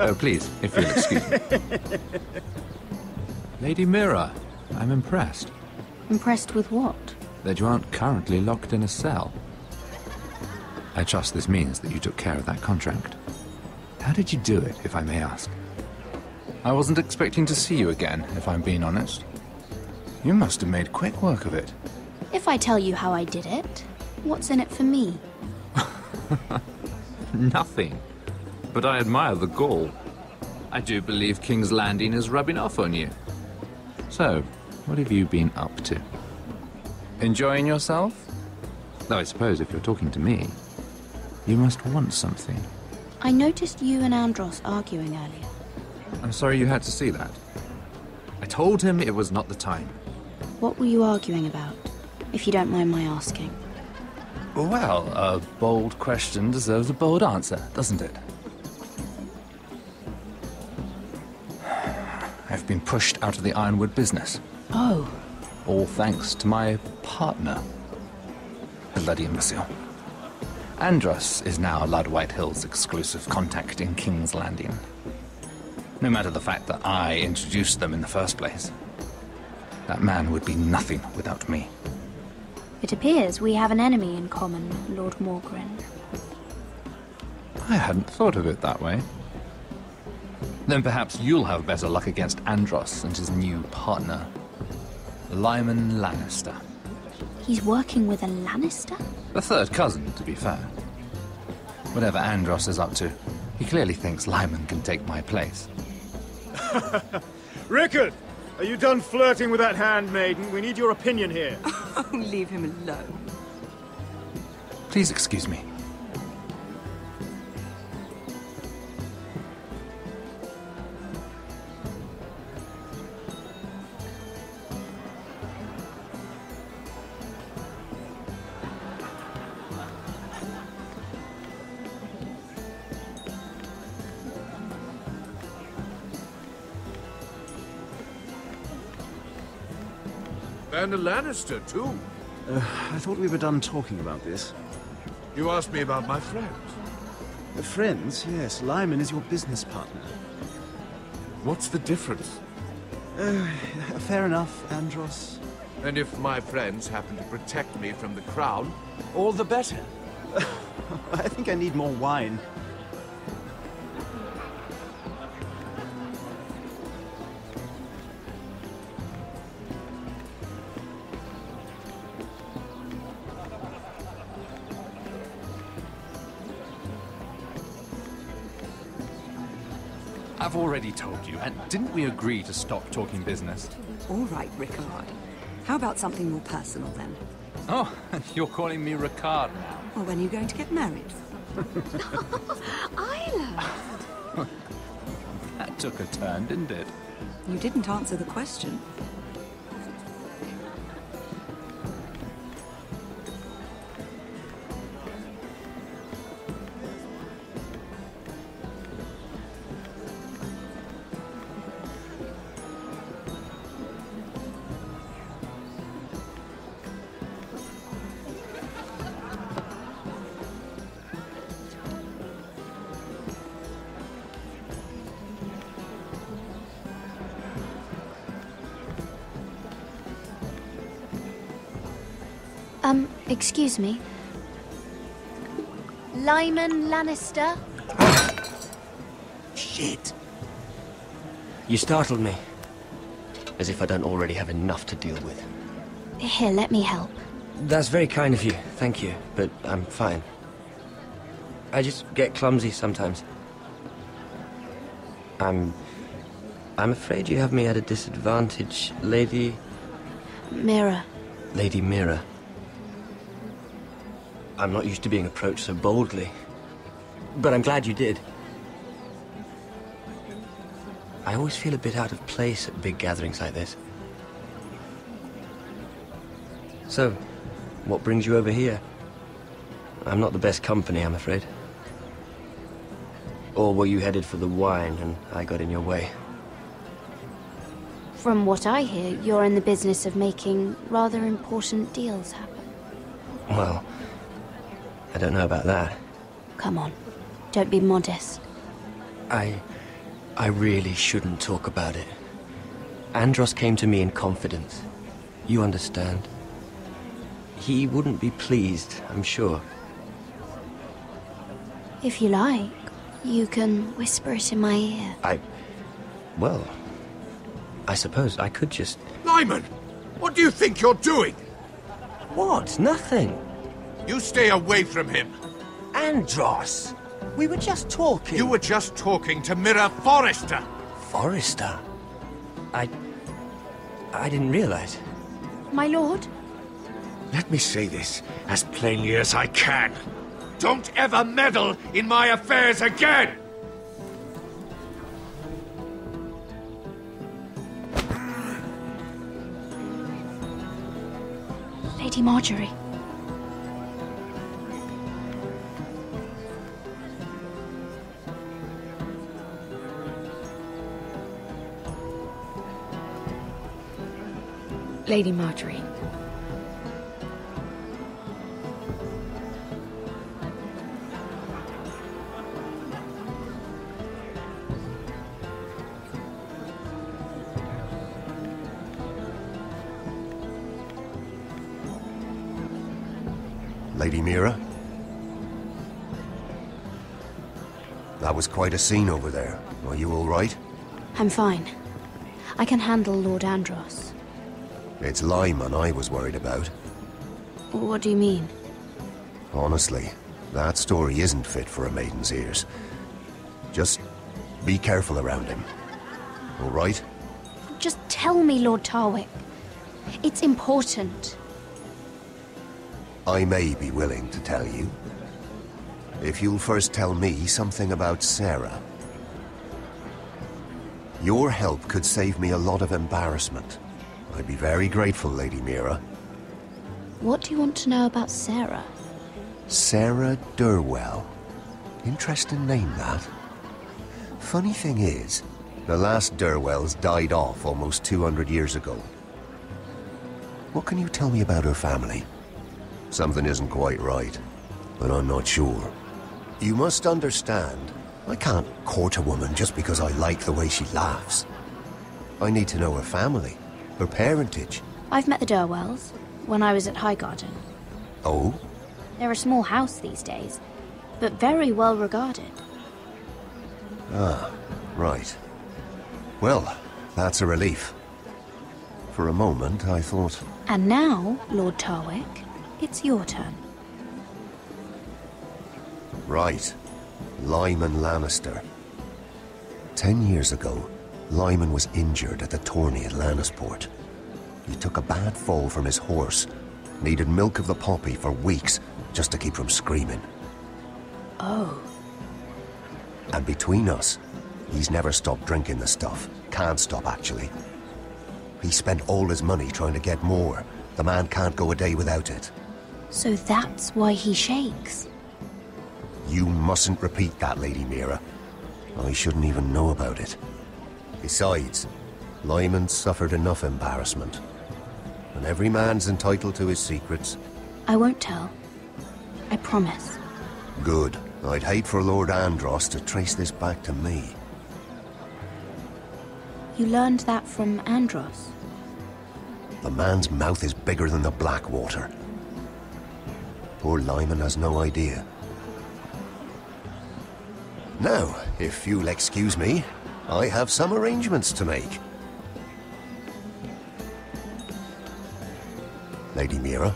Oh, please, if you'll excuse me. Lady Mira, I'm impressed. Impressed with what? That you aren't currently locked in a cell. I trust this means that you took care of that contract. How did you do it, if I may ask? I wasn't expecting to see you again, if I'm being honest. You must have made quick work of it. If I tell you how I did it, what's in it for me? Nothing. But I admire the gall. I do believe King's Landing is rubbing off on you. So, what have you been up to? Enjoying yourself? Though I suppose if you're talking to me, you must want something. I noticed you and Andros arguing earlier. I'm sorry you had to see that. I told him it was not the time. What were you arguing about, if you don't mind my asking? Well, a bold question deserves a bold answer, doesn't it? I've been pushed out of the ironwood business. Oh. All thanks to my partner. Bloody imbecile. Andros is now Lord Whitehill's exclusive contact in King's Landing. No matter the fact that I introduced them in the first place. That man would be nothing without me. It appears we have an enemy in common, Lord Morgren. I hadn't thought of it that way. Then perhaps you'll have better luck against Andros and his new partner, Lyman Lannister. He's working with a Lannister? The third cousin, to be fair. Whatever Andros is up to, he clearly thinks Lyman can take my place. Rickard! Are you done flirting with that handmaiden? We need your opinion here. Oh, leave him alone. Please excuse me. And a Lannister, too. I thought we were done talking about this. You asked me about my friends. Friends? Yes. Lyman is your business partner. What's the difference? Fair enough, Andros. And if my friends happen to protect me from the crown, all the better. I think I need more wine. I've already told you, and didn't we agree to stop talking business? All right, Rickard. How about something more personal, then? Oh, you're calling me Ricard now. Or when are you going to get married? Isla! That took a turn, didn't it? You didn't answer the question. Excuse me. Lyman Lannister? Shit. You startled me. As if I don't already have enough to deal with. Here, let me help. That's very kind of you, thank you, but I'm fine. I just get clumsy sometimes. I'm afraid you have me at a disadvantage, Lady... Mira. Lady Mira. I'm not used to being approached so boldly, but I'm glad you did. I always feel a bit out of place at big gatherings like this. So, what brings you over here? I'm not the best company, I'm afraid. Or were you headed for the wine and I got in your way? From what I hear, you're in the business of making rather important deals happen. Well, I don't know about that. Come on, don't be modest. I really shouldn't talk about it. Andros came to me in confidence. You understand? He wouldn't be pleased, I'm sure. If you like, you can whisper it in my ear. Well, I suppose I could just... Lyman! What do you think you're doing? What? Nothing. You stay away from him. Andros! We were just talking. You were just talking to Mira Forrester. Forrester? I didn't realize. My lord? Let me say this as plainly as I can. Don't ever meddle in my affairs again! Lady Marjorie. Lady Marjorie. Lady Mira? That was quite a scene over there. Are you all right? I'm fine. I can handle Lord Andros. It's Lyman I was worried about. What do you mean? Honestly, that story isn't fit for a maiden's ears. Just be careful around him. All right? Just tell me, Lord Tarwick. It's important. I may be willing to tell you. If you'll first tell me something about Sarah. Your help could save me a lot of embarrassment. I'd be very grateful, Lady Mira. What do you want to know about Sarah? Sarah Durwell. Interesting name, that. Funny thing is, the last Durwells died off almost 200 years ago. What can you tell me about her family? Something isn't quite right, but I'm not sure. You must understand, I can't court a woman just because I like the way she laughs. I need to know her family, her parentage. I've met the Durwells when I was at Highgarden. Oh? They're a small house these days, but very well regarded. Ah, right. Well, that's a relief. For a moment, I thought... And now, Lord Tarwick, it's your turn. Right. Lyman Lannister. 10 years ago, Lyman was injured at the tourney at Lannisport. He took a bad fall from his horse. Needed milk of the poppy for weeks just to keep from screaming. Oh. And between us, he's never stopped drinking the stuff. Can't stop, actually. He spent all his money trying to get more. The man can't go a day without it. So that's why he shakes. You mustn't repeat that, Lady Mira. I shouldn't even know about it. Besides, Lyman suffered enough embarrassment. And every man's entitled to his secrets. I won't tell. I promise. Good. I'd hate for Lord Andros to trace this back to me. You learned that from Andros? The man's mouth is bigger than the Blackwater. Poor Lyman has no idea. Now, if you'll excuse me, I have some arrangements to make. Lady Mira.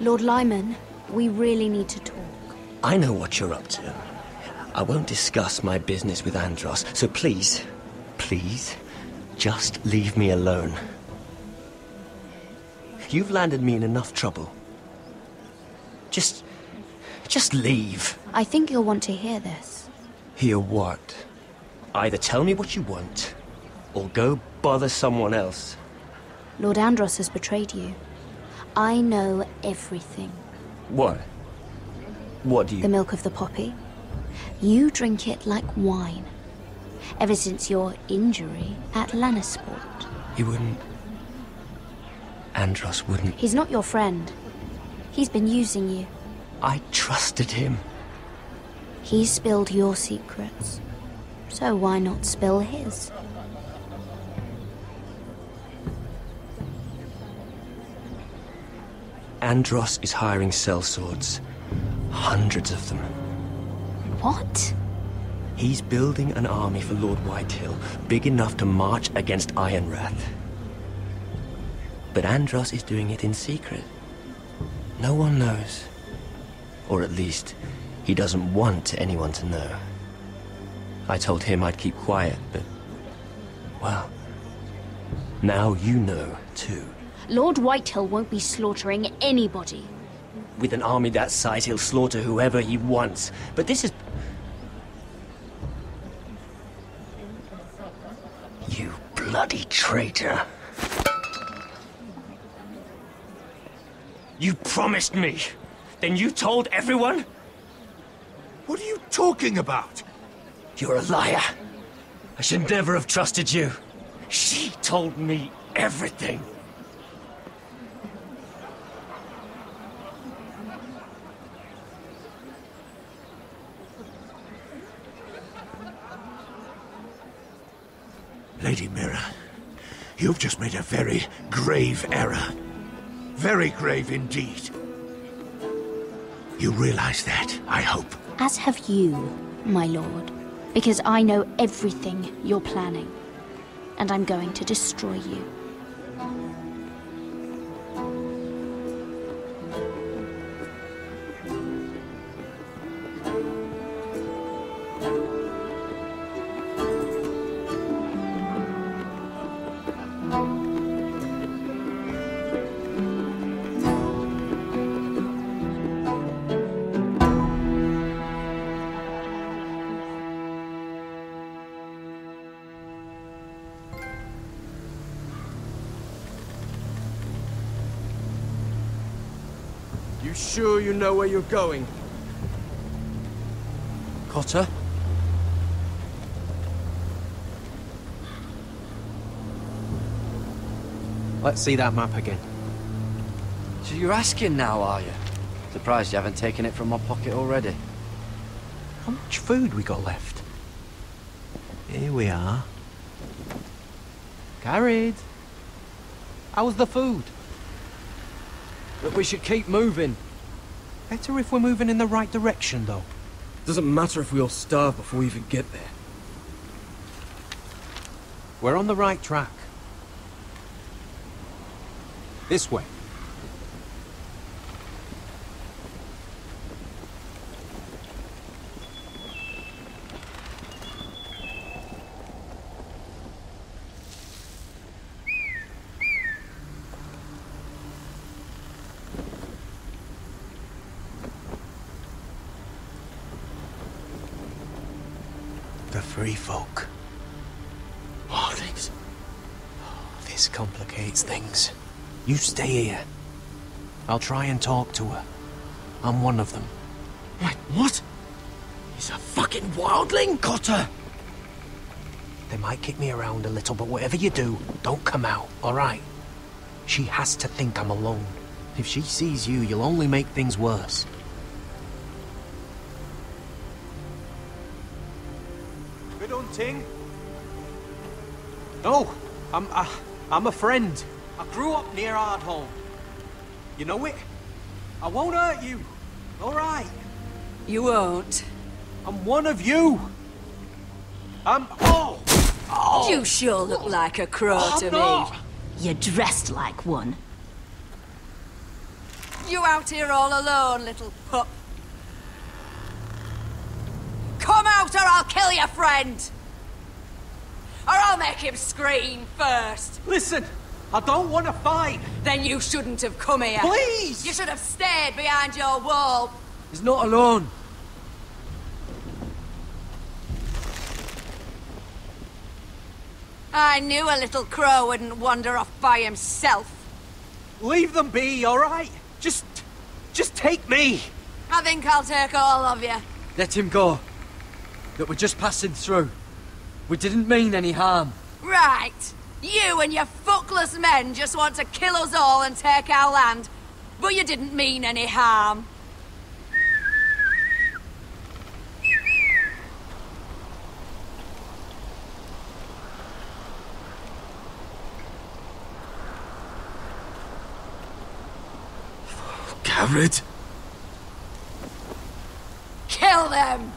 Lord Lyman, we really need to talk. I know what you're up to. I won't discuss my business with Andros, so please, just leave me alone. You've landed me in enough trouble. Just leave. I think you'll want to hear this. Hear what? Either tell me what you want, or go bother someone else. Lord Andros has betrayed you. I know everything. What? What do you... The milk of the poppy. You drink it like wine. Ever since your injury at Lannisport. He wouldn't... Andros wouldn't... He's not your friend. He's been using you. I trusted him. He spilled your secrets. So why not spill his? Andros is hiring sellswords. Hundreds of them. What? He's building an army for Lord Whitehill, big enough to march against Ironrath. But Andros is doing it in secret. No one knows. Or at least, he doesn't want anyone to know. I told him I'd keep quiet, but... well... now you know, too. Lord Whitehill won't be slaughtering anybody. With an army that size, he'll slaughter whoever he wants. But this is... You bloody traitor. You promised me. Then you told everyone? What are you talking about? You're a liar. I should never have trusted you. She told me everything. Lady Mira, you've just made a very grave error. Very grave indeed. You realize that, I hope. As have you, my lord. Because I know everything you're planning. And I'm going to destroy you. You sure you know where you're going? Cotter? Let's see that map again. So you're asking now, are you? Surprised you haven't taken it from my pocket already. How much food we got left? Here we are. Carried. How's the food? But we should keep moving. Better if we're moving in the right direction, though. Doesn't matter if we all starve before we even get there. We're on the right track. This way. The free folk. This complicates things. You stay here. I'll try and talk to her. I'm one of them. Wait, what? He's a fucking wildling, Cotter! They might kick me around a little, but whatever you do, don't come out, alright? She has to think I'm alone. If she sees you, you'll only make things worse. Good hunting. No, I'm a friend. I grew up near Ardholm. You know it? I won't hurt you. All right. You won't. I'm one of you. Oh! You sure look like a crow to me. You're dressed like one. You out here all alone, little pup? Come out or I'll kill your friend! Or I'll make him scream first. Listen, I don't want to fight. Then you shouldn't have come here. Please! You should have stayed behind your wall. He's not alone. I knew a little crow wouldn't wander off by himself. Leave them be, all right? Just take me. I think I'll take all of you. Let him go. Look, we're just passing through. We didn't mean any harm. Right. You and your fuckless men just want to kill us all and take our land. But you didn't mean any harm. Garrett? Kill them!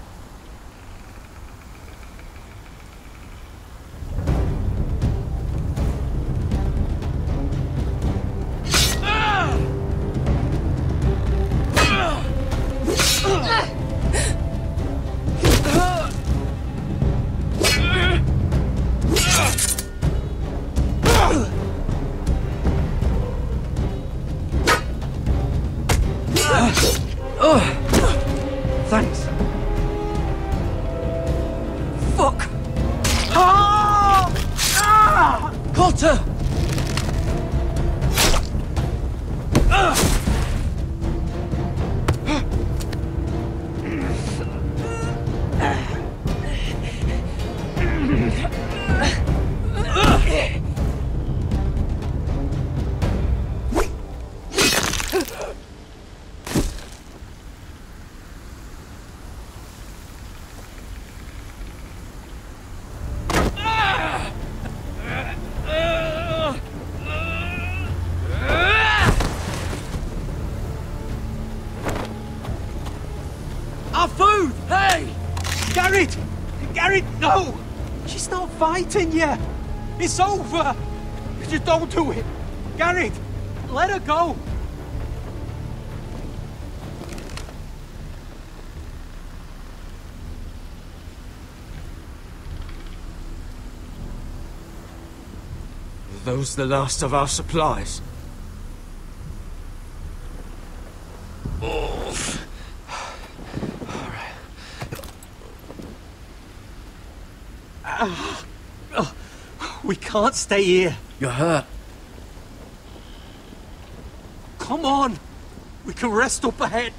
Thanks. Fuck! Potter! Our food! Hey! Garrett! Garrett, no! She's not fighting yet! It's over! Just don't do it! Garrett! Let her go! Are those the last of our supplies? We can't stay here. You're hurt. Come on! We can rest up ahead.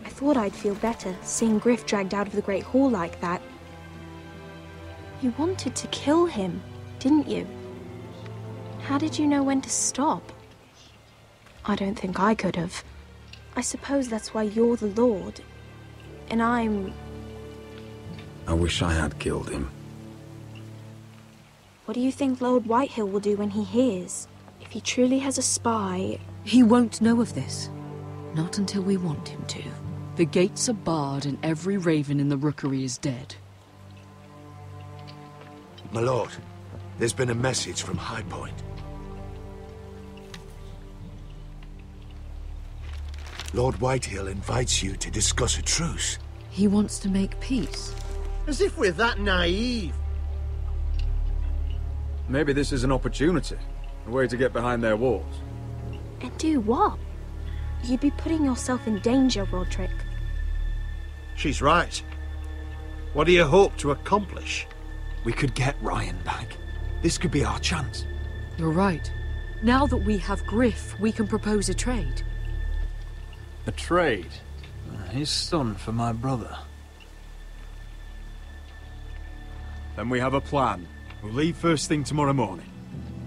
I thought I'd feel better, seeing Griff dragged out of the Great Hall like that. You wanted to kill him, didn't you? How did you know when to stop? I don't think I could have. I suppose that's why you're the Lord, and I'm... I wish I had killed him. What do you think Lord Whitehill will do when he hears? If he truly has a spy... He won't know of this. Not until we want him to. The gates are barred and every raven in the rookery is dead. My lord, there's been a message from High Point. Lord Whitehill invites you to discuss a truce. He wants to make peace. As if we're that naive. Maybe this is an opportunity. A way to get behind their walls. And do what? You'd be putting yourself in danger, Roderick. She's right. What do you hope to accomplish? We could get Ryan back. This could be our chance. You're right. Now that we have Griff, we can propose a trade. A trade? His son for my brother. Then we have a plan. We'll leave first thing tomorrow morning.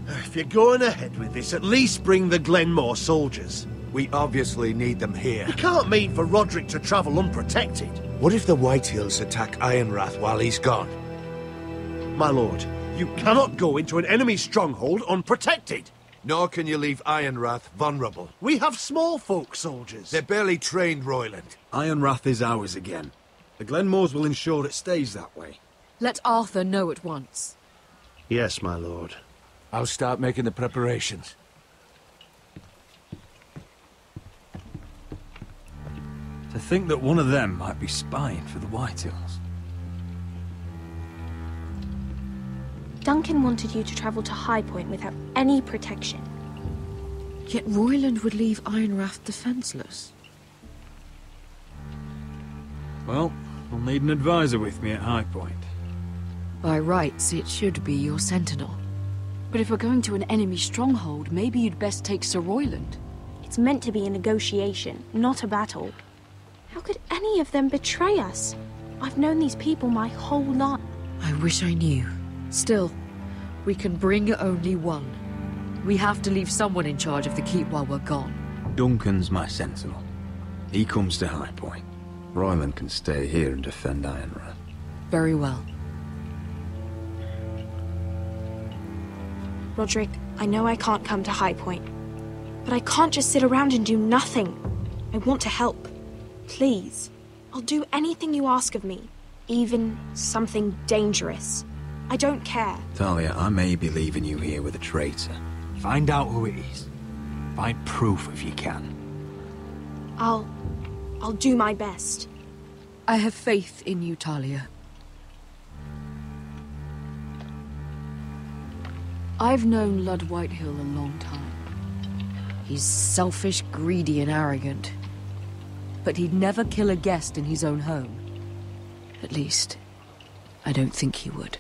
If you're going ahead with this, at least bring the Glenmore soldiers. We obviously need them here. You can't mean for Roderick to travel unprotected. What if the Whitehills attack Ironrath while he's gone? My lord, you cannot go into an enemy stronghold unprotected. Nor can you leave Ironrath vulnerable. We have small folk soldiers. They're barely trained, Royland. Ironrath is ours again. The Glenmores will ensure it stays that way. Let Arthur know at once. Yes, my lord. I'll start making the preparations. To think that one of them might be spying for the Whitehills. Duncan wanted you to travel to High Point without any protection. Yet Royland would leave Ironrath defenseless. Well, we'll need an advisor with me at High Point. By rights, it should be your sentinel. But if we're going to an enemy stronghold, maybe you'd best take Sir Royland. It's meant to be a negotiation, not a battle. How could any of them betray us? I've known these people my whole life. I wish I knew. Still, we can bring only one. We have to leave someone in charge of the keep while we're gone. Duncan's my sentinel. He comes to High Point. Royland can stay here and defend Ironrath. Very well. Roderick, I know I can't come to High Point, but I can't just sit around and do nothing. I want to help. Please. I'll do anything you ask of me, even something dangerous. I don't care. Talia, I may be leaving you here with a traitor. Find out who it is. Find proof if you can. I'll do my best. I have faith in you, Talia. I've known Lud Whitehill a long time. He's selfish, greedy, and arrogant. But he'd never kill a guest in his own home. At least, I don't think he would.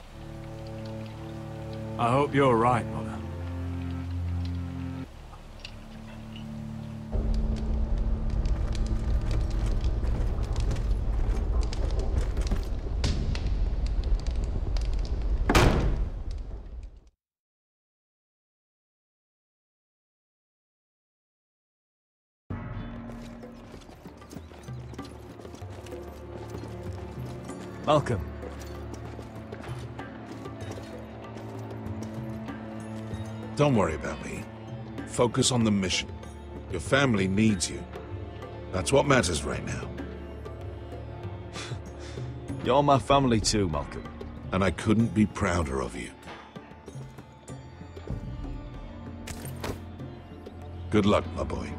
I hope you're right, Mother. Malcolm. Don't worry about me. Focus on the mission. Your family needs you. That's what matters right now. You're my family too, Malcolm. And I couldn't be prouder of you. Good luck, my boy.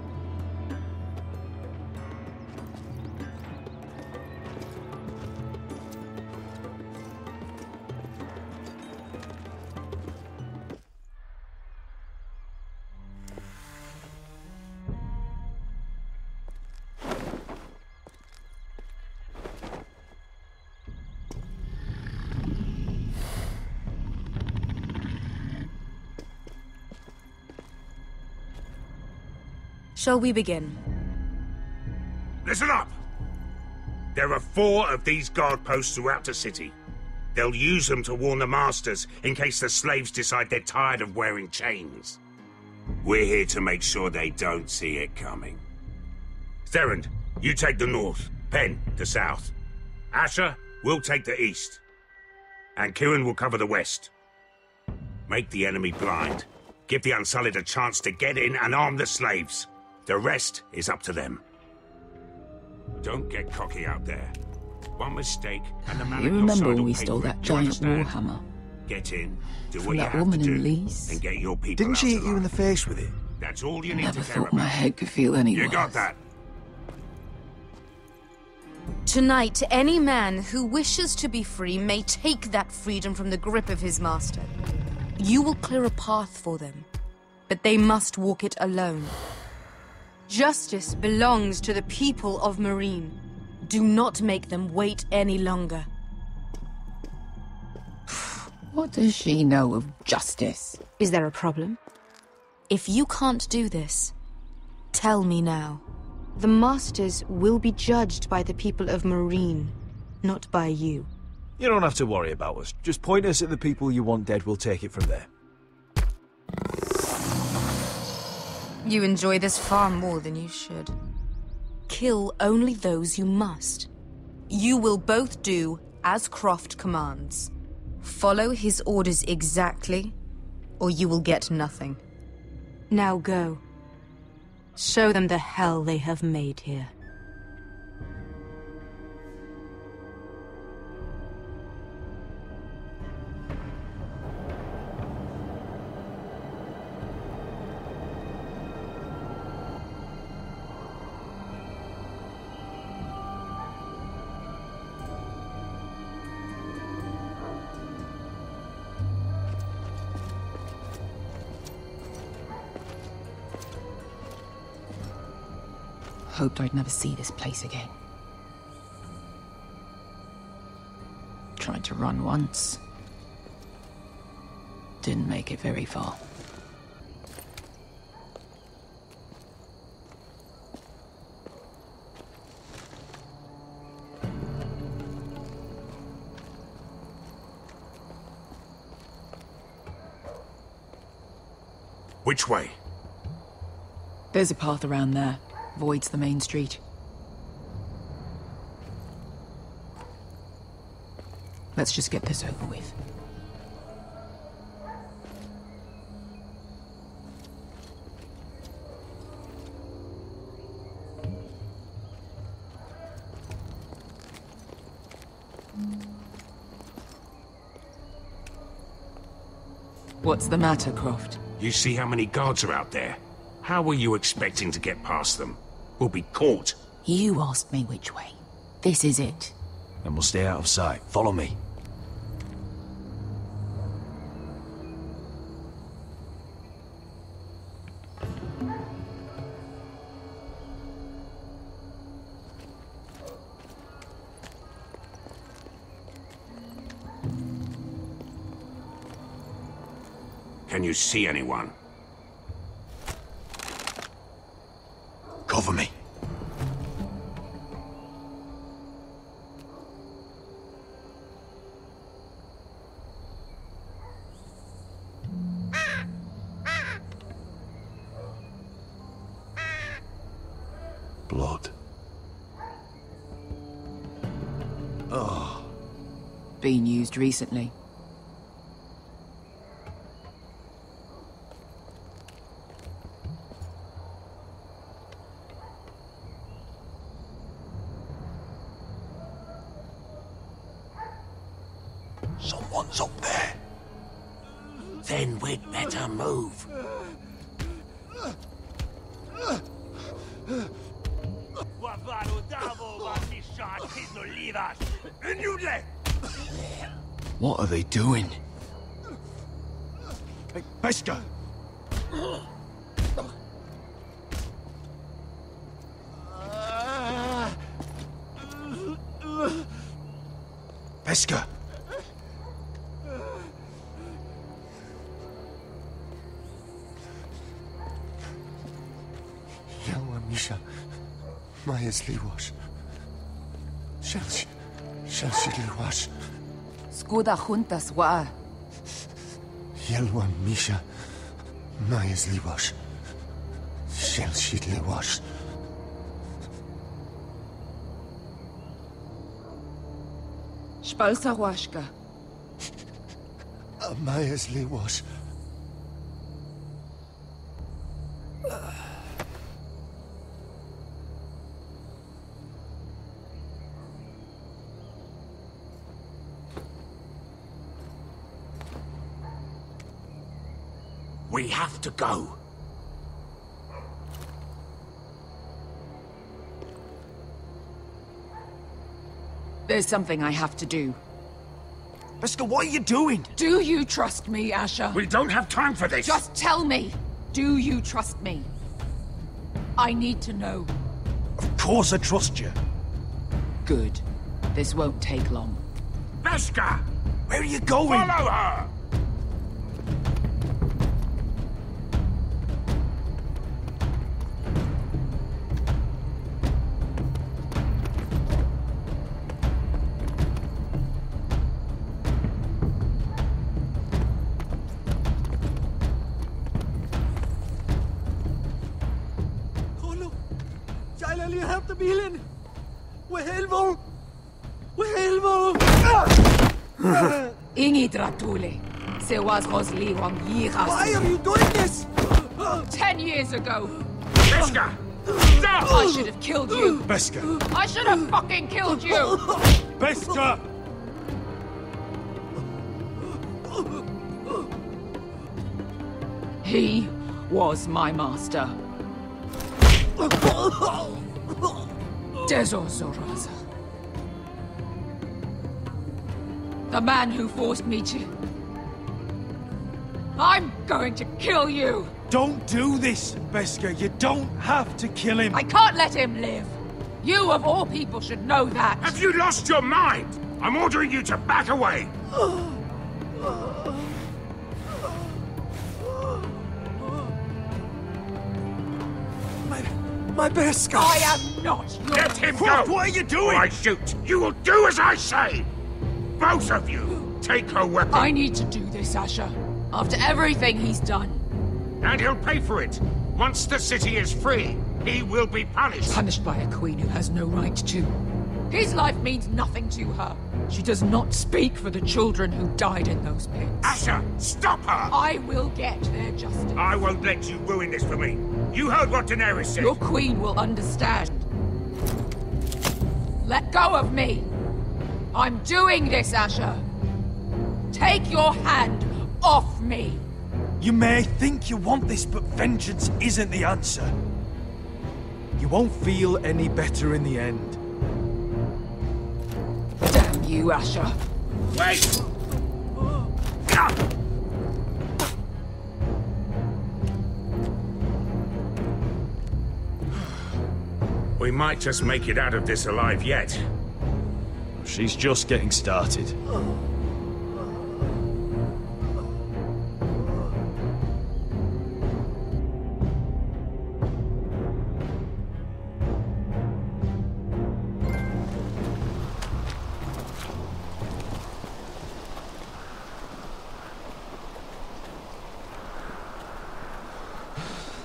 Shall we begin? Listen up! There are 4 of these guard posts throughout the city. They'll use them to warn the masters in case the slaves decide they're tired of wearing chains. We're here to make sure they don't see it coming. Therend, you take the north. Penn, the south. Asher, we'll take the east. And Kieran will cover the west. Make the enemy blind. Give the Unsullied a chance to get in and arm the slaves. The rest is up to them. Don't get cocky out there. One mistake and the man You at your remember side when will we pay stole for it. that Do you giant understand? warhammer? Get in, do From what you that have woman to in do, Leeds? and get your people Didn't out she hit alive. you in the face with it? That's all you need Never to care thought about. my head could feel any You worse. got that? Tonight, any man who wishes to be free may take that freedom from the grip of his master. You will clear a path for them, but they must walk it alone. Justice belongs to the people of Marine. Do not make them wait any longer. What does she know of justice? Is there a problem? If you can't do this, tell me now. The Masters will be judged by the people of Marine, not by you. You don't have to worry about us. Just point us at the people you want dead, we'll take it from there. You enjoy this far more than you should. Kill only those you must. You will both do as Croft commands. Follow his orders exactly, or you will get nothing. Now go. Show them the hell they have made here. Hoped I'd never see this place again. Tried to run once. Didn't make it very far. Which way? There's a path around there. Voids the main street. Let's just get this over with. What's the matter, Croft? You see how many guards are out there? How were you expecting to get past them? We'll be caught. You asked me which way. This is it. Then we'll stay out of sight. Follow me. Can you see anyone? Cover me. Blood. Oh. Been used recently. Someone's up there. Then we'd better move. What are they doing? Hey, Pesca! Pesca! Misha, Majesli wash. Shall she wash? Skuda juntas wa. Yelwan Misha, Majesli wash. Shall she wash? Spalsa washka. Majesli wash. We have to go. There's something I have to do. Beskha, what are you doing? Do you trust me, Asher? We don't have time for this! Just tell me! Do you trust me? I need to know. Of course I trust you. Good. This won't take long. Beskha! Where are you going? Follow her! Bilen! Wehelvo! Wehelvo! Ingi Dratule. Se was Rosli Wang Yiras. Why are you doing this? 10 years ago. Beskha! Stop! I should have killed you. Beskha! I should have fucking killed you! Beskha! He was my master. Dezor Zoraza. The man who forced me to... I'm going to kill you! Don't do this, Beskha. You don't have to kill him. I can't let him live. You, of all people, should know that. Have you lost your mind? I'm ordering you to back away. My Beskha! I am not your... Let him go! What are you doing? Or I shoot! You will do as I say! Both of you! Take her weapon! I need to do this, Asher. After everything he's done. And he'll pay for it! Once the city is free, he will be punished! Punished by a queen who has no right to. His life means nothing to her. She does not speak for the children who died in those pits. Asher, stop her! I will get their justice. I won't let you ruin this for me. You heard what Daenerys said. Your queen will understand. Let go of me. I'm doing this, Asher. Take your hand off me. You may think you want this, but vengeance isn't the answer. You won't feel any better in the end. Damn you, Asher. Wait! We might just make it out of this alive yet. She's just getting started.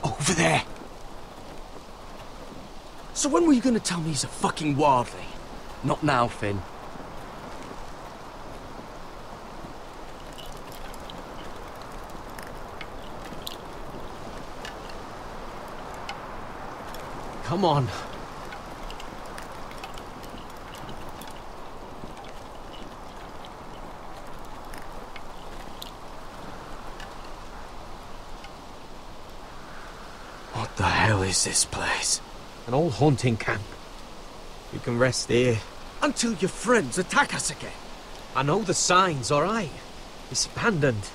Over there! So when were you gonna tell me he's a fucking wildling? Not now, Finn. Come on. What the hell is this place? An old hunting camp. You can rest here. Until your friends attack us again. I know the signs, alright? It's abandoned.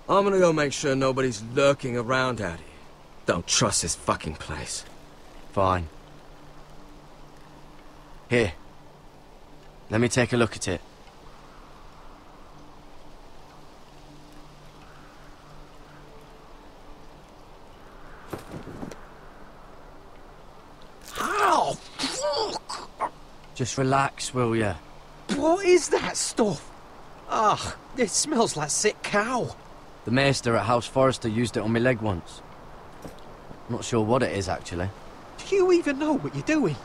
I'm gonna go make sure nobody's lurking around out here. Don't trust this fucking place. Fine. Here. Let me take a look at it. How? Fuck! Just relax, will ya? What is that stuff? Ah, it smells like sick cow. The maester at House Forrester used it on my leg once. Not sure what it is, actually. Do you even know what you're doing?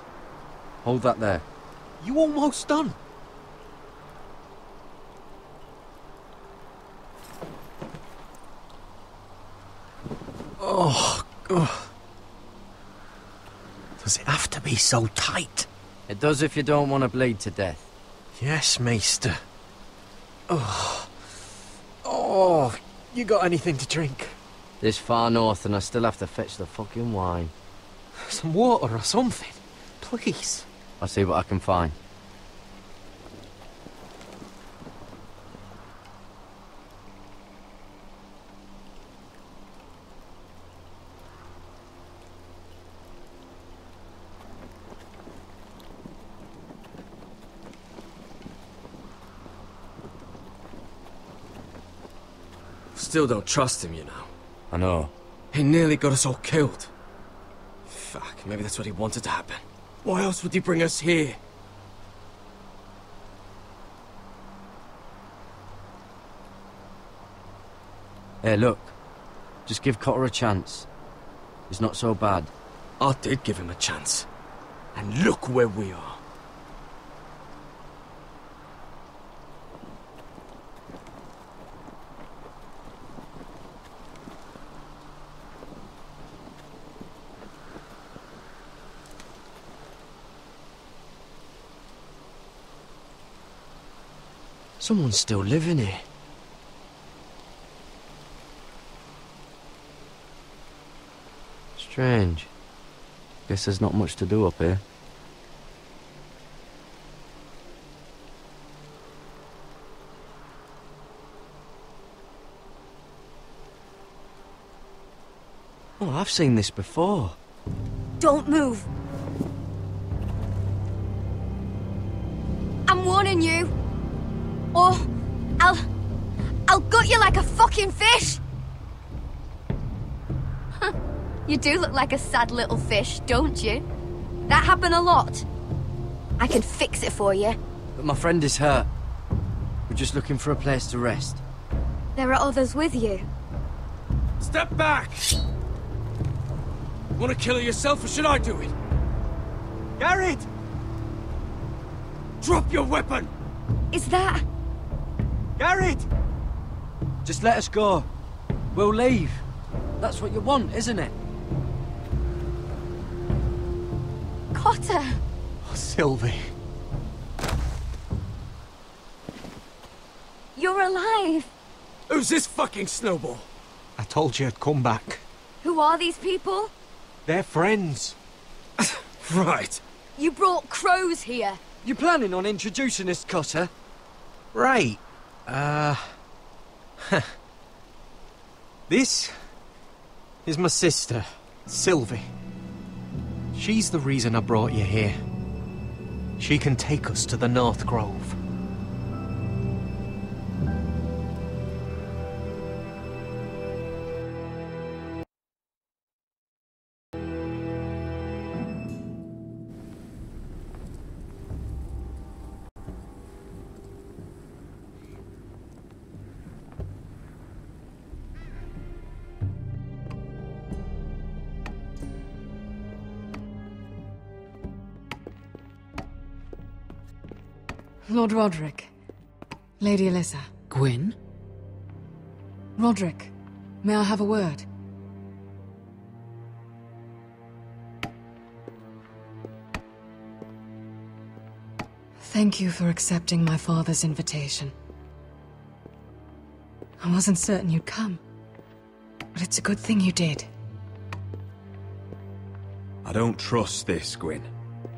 Hold that there. You almost done. Oh, God. Does it have to be so tight? It does if you don't want to bleed to death. Yes, Maester. Oh. Oh, You got anything to drink? This far north and I still have to fetch the fucking wine. Some water or something, please. I'll see what I can find. Still don't trust him, you know. I know. He nearly got us all killed. Fuck, maybe that's what he wanted to happen. Why else would he bring us here? Hey, look. Just give Cotter a chance. He's not so bad. I did give him a chance. And look where we are. Someone's still living here. Strange. Guess there's not much to do up here. Oh, I've seen this before. Don't move. I'm warning you. Or I'll gut you like a fucking fish. You do look like a sad little fish, don't you? That happen a lot. I can fix it for you. But my friend is hurt. We're just looking for a place to rest. There are others with you. Step back! Want to kill her yourself, or should I do it? Garrett! Drop your weapon! Is that... Garrett! Just let us go. We'll leave. That's what you want, isn't it? Cotter! Oh, Sylvie. You're alive! Who's this fucking snowball? I told you I'd come back. Who are these people? They're friends. Right. You brought crows here. You planning on introducing us, Cotter? Right. This is my sister, Sylvie. She's the reason I brought you here. She can take us to the North Grove. Lord Roderick. Lady Alyssa. Gwyn? Roderick, may I have a word? Thank you for accepting my father's invitation. I wasn't certain you'd come, but it's a good thing you did. I don't trust this, Gwyn.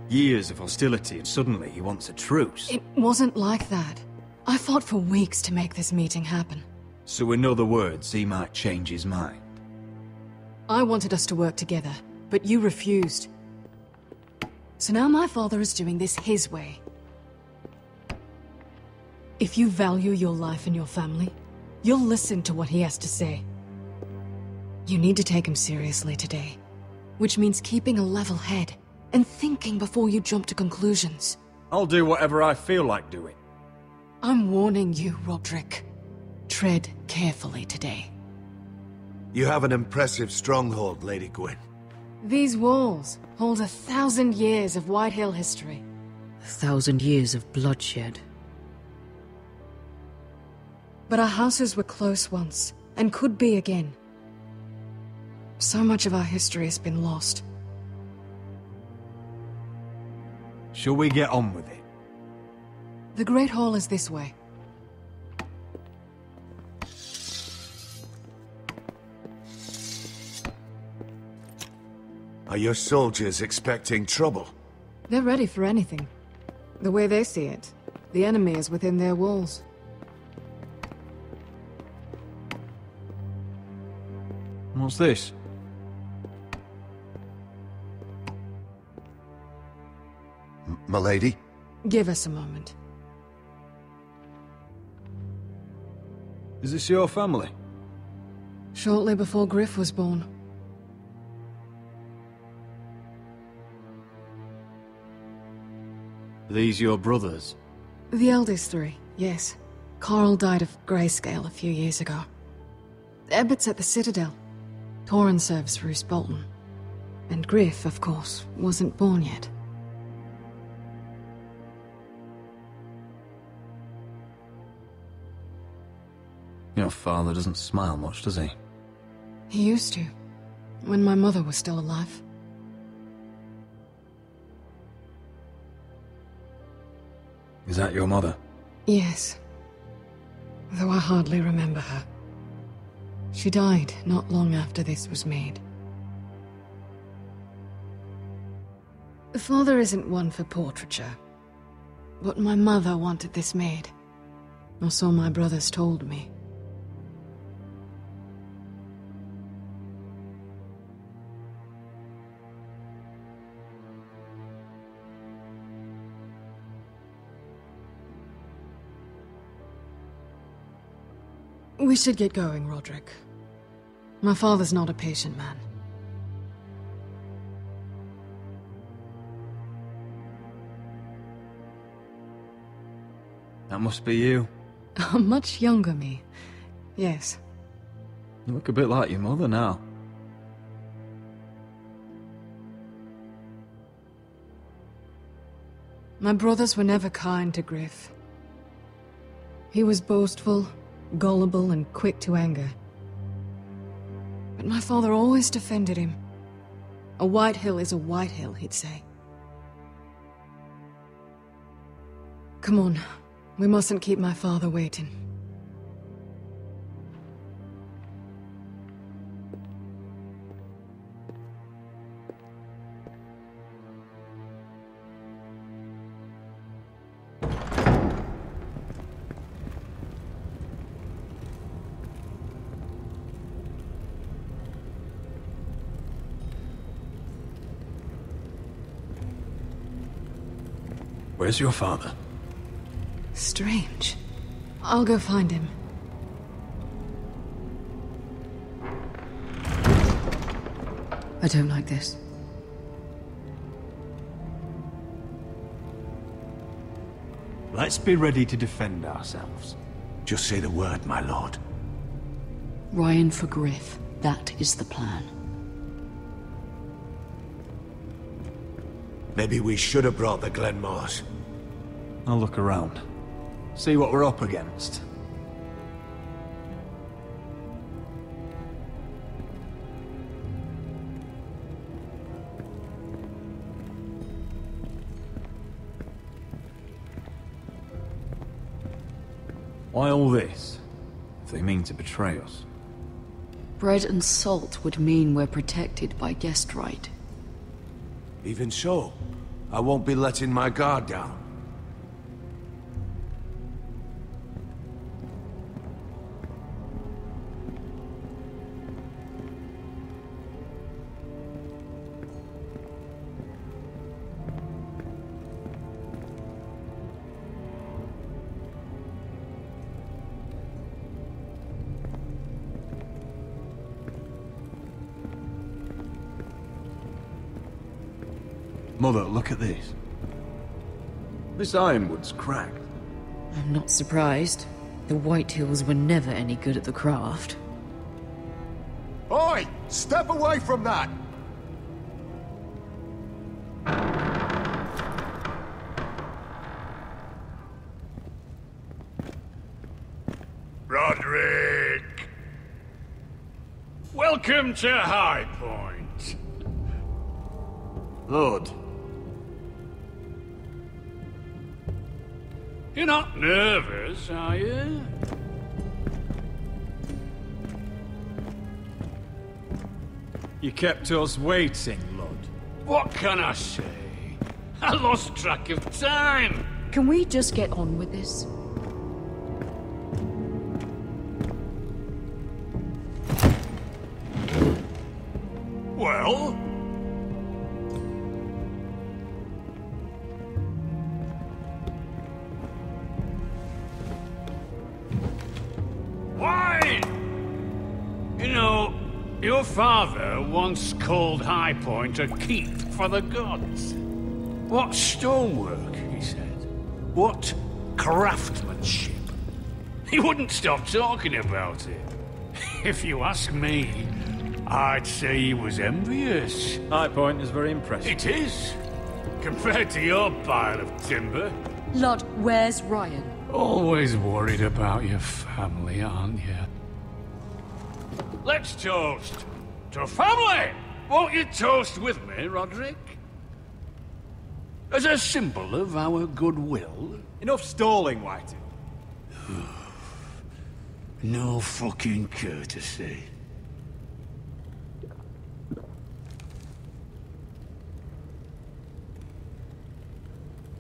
Years of hostility, and suddenly he wants a truce. It wasn't like that. I fought for weeks to make this meeting happen. So in other words, he might change his mind. I wanted us to work together, but you refused. So now my father is doing this his way. If you value your life and your family, you'll listen to what he has to say. You need to take him seriously today, which means keeping a level head and thinking before you jump to conclusions. I'll do whatever I feel like doing. I'm warning you, Roderick. Tread carefully today. You have an impressive stronghold, Lady Gwyn. These walls hold 1,000 years of White Hill history. 1,000 years of bloodshed. But our houses were close once, and could be again. So much of our history has been lost. Shall we get on with it? The Great Hall is this way. Are your soldiers expecting trouble? They're ready for anything. The way they see it, the enemy is within their walls. What's this? Milady? Give us a moment. Is this your family? Shortly before Griff was born. Are these your brothers? The eldest three, yes. Carl died of grayscale a few years ago. Ebbett's at the Citadel. Torrin serves Roose Bolton. And Griff, of course, wasn't born yet. Your father doesn't smile much, does he? He used to, when my mother was still alive. Is that your mother? Yes. Though I hardly remember her. She died not long after this was made. Father isn't one for portraiture, but my mother wanted this made, or so my brothers told me. We should get going, Roderick. My father's not a patient man. That must be you. A much younger me. Yes. You look a bit like your mother now. My brothers were never kind to Griff. He was boastful, gullible, and quick to anger. But my father always defended him. A white hill is a white hill, he'd say. Come on, we mustn't keep my father waiting. Where's your father? Strange. I'll go find him. I don't like this. Let's be ready to defend ourselves. Just say the word, my lord. Ryan for Griff. That is the plan. Maybe we should have brought the Glenmores. I'll look around. See what we're up against. Why all this? If they mean to betray us. Bread and salt would mean we're protected by guest right. Even so, I won't be letting my guard down. Mother, look at this. This ironwood's cracked. I'm not surprised. The Whitehills were never any good at the craft. Oi! Step away from that! Roderick! Welcome to High Point. Lord. You're not nervous, are you? You kept us waiting, Lord. What can I say? I lost track of time. Can we just get on with this? Well? Wine! You know, your father once called High Point a keep for the gods. What stonework, he said. What craftsmanship. He wouldn't stop talking about it. If you ask me, I'd say he was envious. High Point is very impressive. It is. Compared to your pile of timber. Lord, where's Ryan? Always worried about your family, aren't you? Let's toast to family! Won't you toast with me, Roderick? As a symbol of our goodwill. Enough stalling, Whitey. No fucking courtesy.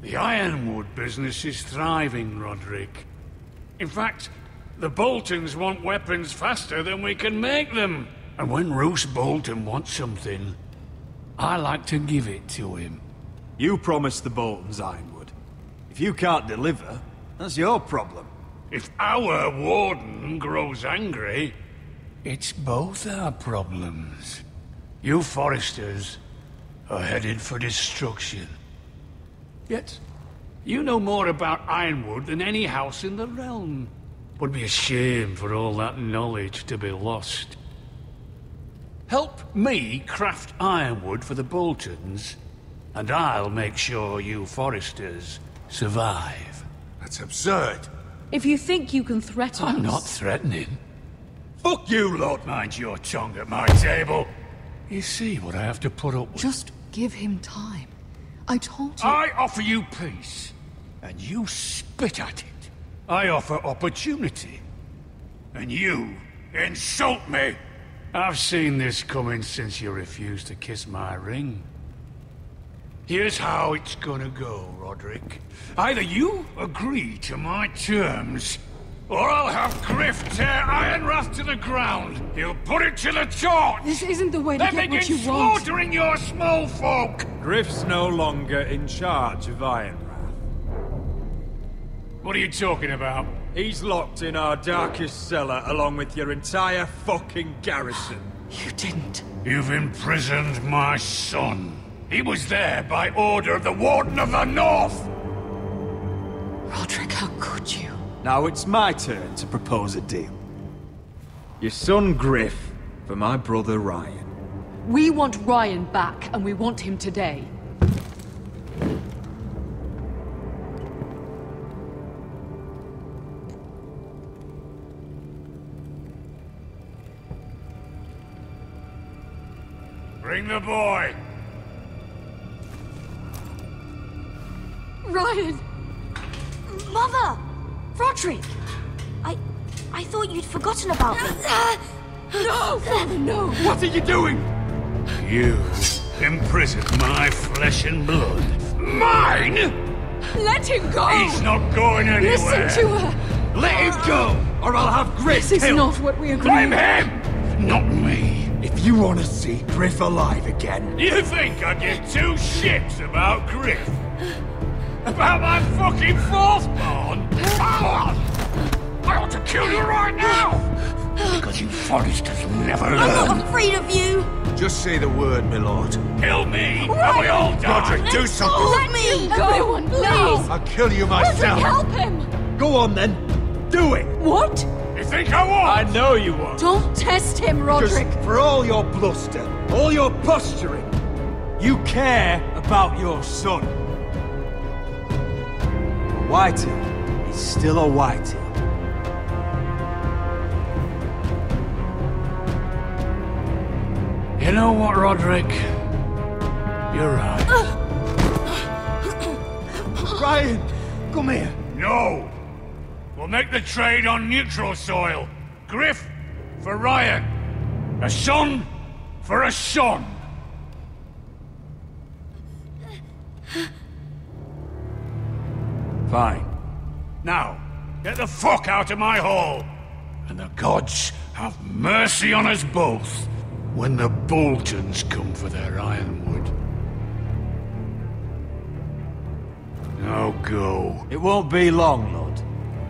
The ironwood business is thriving, Roderick. In fact, the Boltons want weapons faster than we can make them. And when Roose Bolton wants something, I like to give it to him. You promised the Boltons ironwood. If you can't deliver, that's your problem. If our warden grows angry, it's both our problems. You Foresters are headed for destruction. Yet, you know more about ironwood than any house in the realm. Would be a shame for all that knowledge to be lost. Help me craft ironwood for the Boltons, and I'll make sure you Foresters survive. That's absurd. If you think you can threaten us... I'm not threatening. Fuck you, Lord. Mind your tongue at my table. You see what I have to put up with. Just give him time. I told you... I offer you peace, and you spit at it. I offer opportunity, and you insult me. I've seen this coming since you refused to kiss my ring. Here's how it's gonna go, Roderick. Either you agree to my terms, or I'll have Griff tear Ironrath to the ground. He'll put it to the torch. This isn't the way to get what you want. Slaughtering your small folk. Griff's no longer in charge of Ironrath. What are you talking about? He's locked in our darkest cellar along with your entire fucking garrison. You didn't. You've imprisoned my son. He was there by order of the Warden of the North. Roderick, how could you? Now it's my turn to propose a deal. Your son Griff for my brother Ryan. We want Ryan back, and we want him today. Bring the boy. Ryan! Mother! Roderick! I thought you'd forgotten about me. No! Father, no! What are you doing? You imprisoned my flesh and blood. Mine? Let him go! He's not going anywhere. Listen to her! Let him go, or I'll have Griff This is killed. not what we agreed. Blame him, not me. If you want to see Griff alive again... You think I give two shits about Griff? About my fucking fourth born? I ought to kill you right now! Because you Foresters never learn. I'm not afraid of you! Just say the word, my lord. Kill me, and we all die! Roderick, do something! Let me! Everyone, please! I'll kill you myself! Roderick, help him! Go on then, do it! What? You think I won't? I know you won't. Don't test him, Roderick! Just for all your bluster, all your posturing, you care about your son. Whitey is still a Whitey. You know what, Roderick? You're right. Ryan, come here. No! We'll make the trade on neutral soil. Griff for Ryan. A son for a son. Fine. Now, get the fuck out of my hall! And the gods have mercy on us both when the Boltons come for their ironwood. Now go. It won't be long, Lord.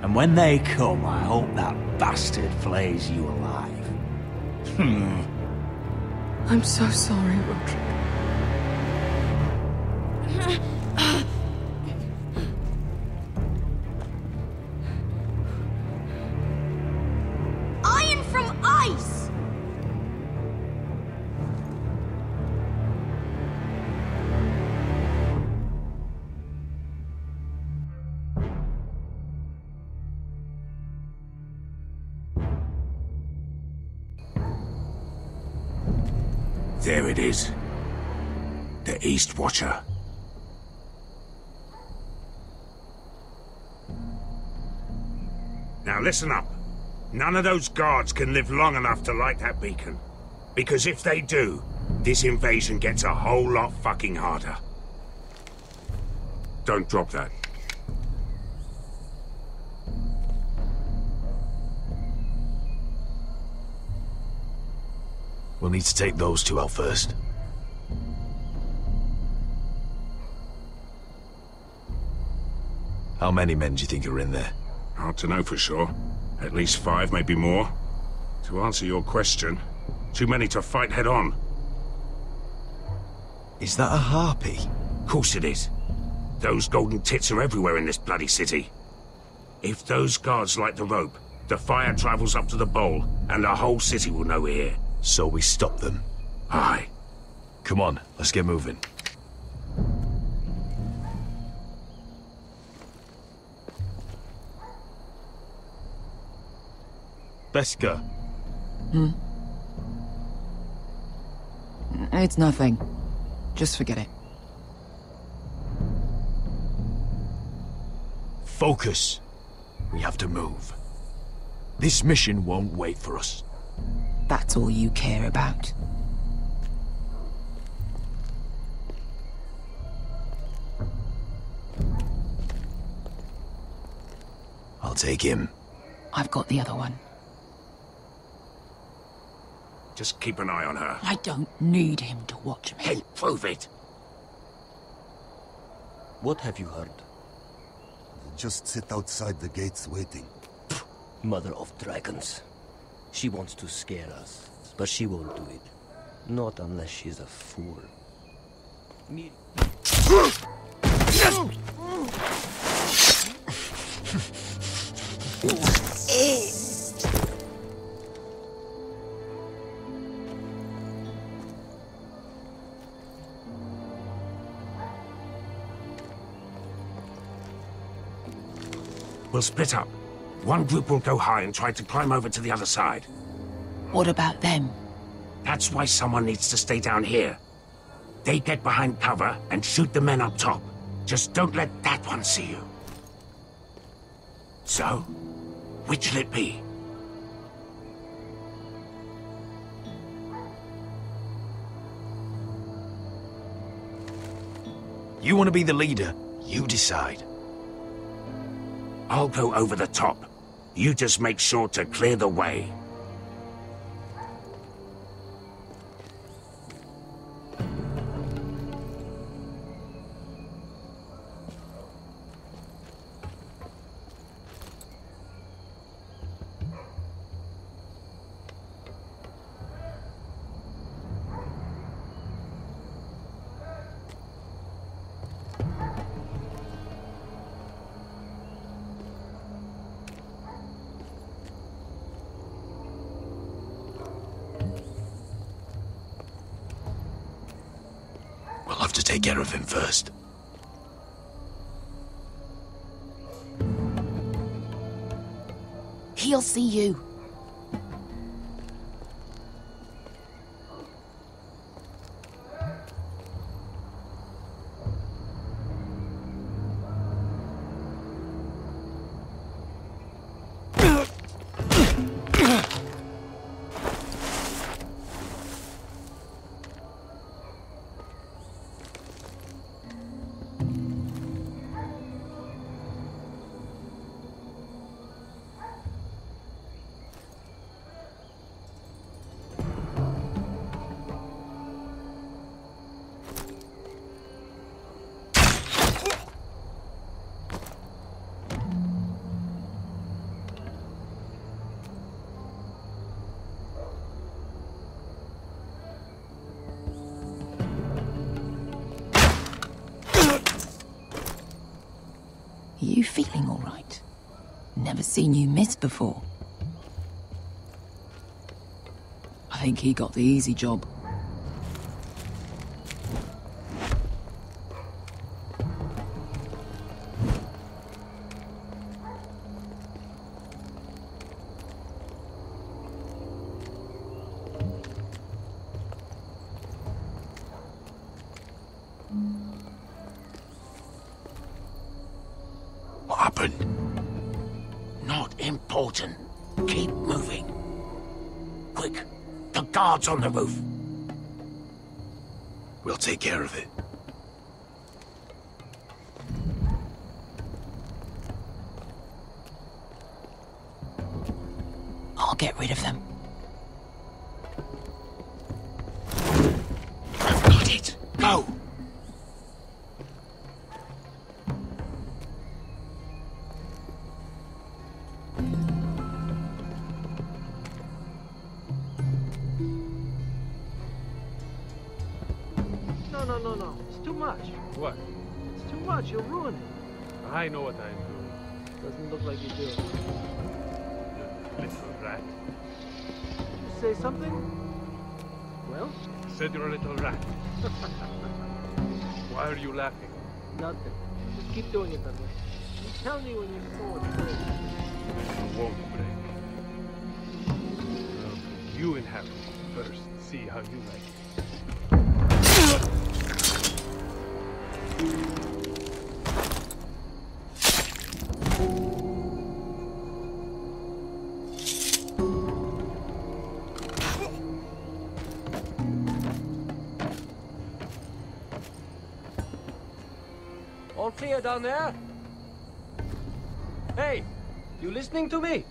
And when they come, I hope that bastard flays you alive. I'm so sorry, Roderick. Iron from ice! There it is. The East Watcher. Now listen up. None of those guards can live long enough to light that beacon. Because if they do, this invasion gets a whole lot fucking harder. Don't drop that. We'll need to take those two out first. How many men do you think are in there? Hard to know for sure. At least 5, maybe more. To answer your question, too many to fight head on. Is that a harpy? Of course it is. Those golden tits are everywhere in this bloody city. If those guards light the rope, the fire travels up to the bowl, and the whole city will know we're here. So we stop them? Aye. Come on, let's get moving. Beska. It's nothing. Just forget it. Focus. We have to move. This mission won't wait for us. That's all you care about. I'll take him. I've got the other one. Just keep an eye on her. I don't need him to watch me. Hey, prove it! What have you heard? Just sit outside the gates waiting. Mother of dragons. She wants to scare us, but she won't do it. Not unless she's a fool. We'll split up. One group will go high and try to climb over to the other side. What about them? That's why someone needs to stay down here. They get behind cover and shoot the men up top. Just don't let that one see you. So, which'll it be? You want to be the leader? You decide. I'll go over the top. You just make sure to clear the way. We'll have to take care of him first. He'll see you. You feeling all right? Never seen you miss before. I think he got the easy job. What happened? Not important. Keep moving. Quick, the guards on the roof. We'll take care of it. I'll get rid of them. I've got it. Go! No. It's too much. What? It's too much. You'll ruin it. I know what I'm doing. Doesn't look like you do. You little rat. You say something? Well? I said you're a little rat. Why are you laughing? Nothing. Just keep doing it that way. You tell me when your sword breaks. It won't break. You and Harry first. See how you like it. All clear down there? Hey, you listening to me?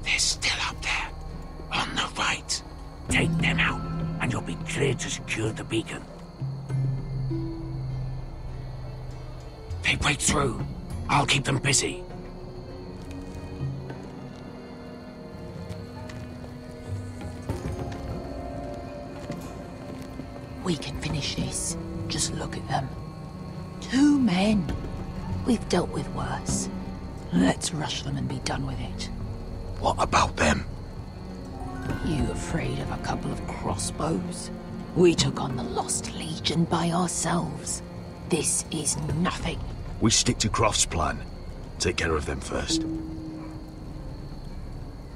They're still up there. On the right. Take them out, and you'll be clear to secure the beacon. They break through. I'll keep them busy. We can finish this. Just look at them. 2 men. We've dealt with worse. Let's rush them and be done with it. What about them? You afraid of a couple of crossbows? We took on the Lost Legion by ourselves. This is nothing. We stick to Croft's plan. Take care of them first.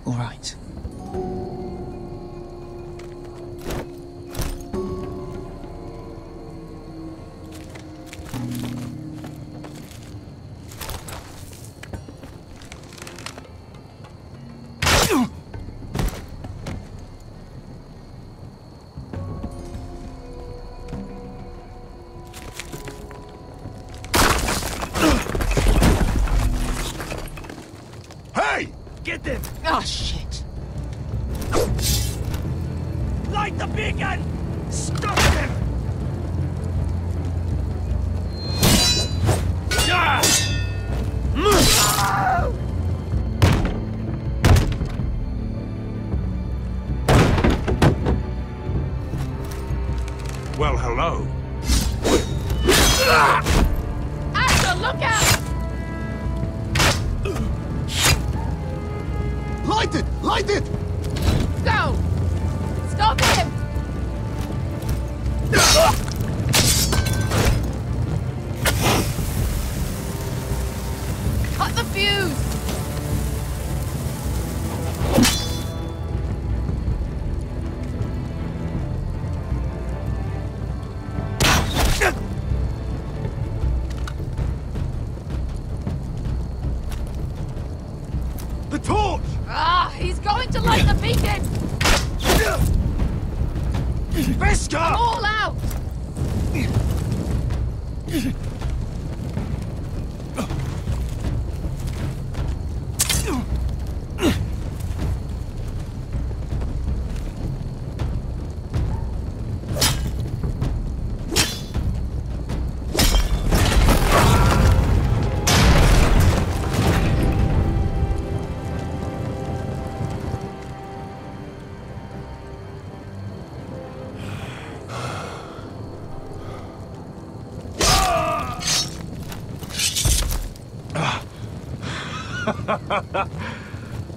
All right. Get them! Oh, shit. Light the beacon! Stop them! Well, hello. Asher, look out! Light it! Light it! Go! Stop him! Cut the fuse! The torch! Ah, he's going to light the beacon! Visca! I'm all out!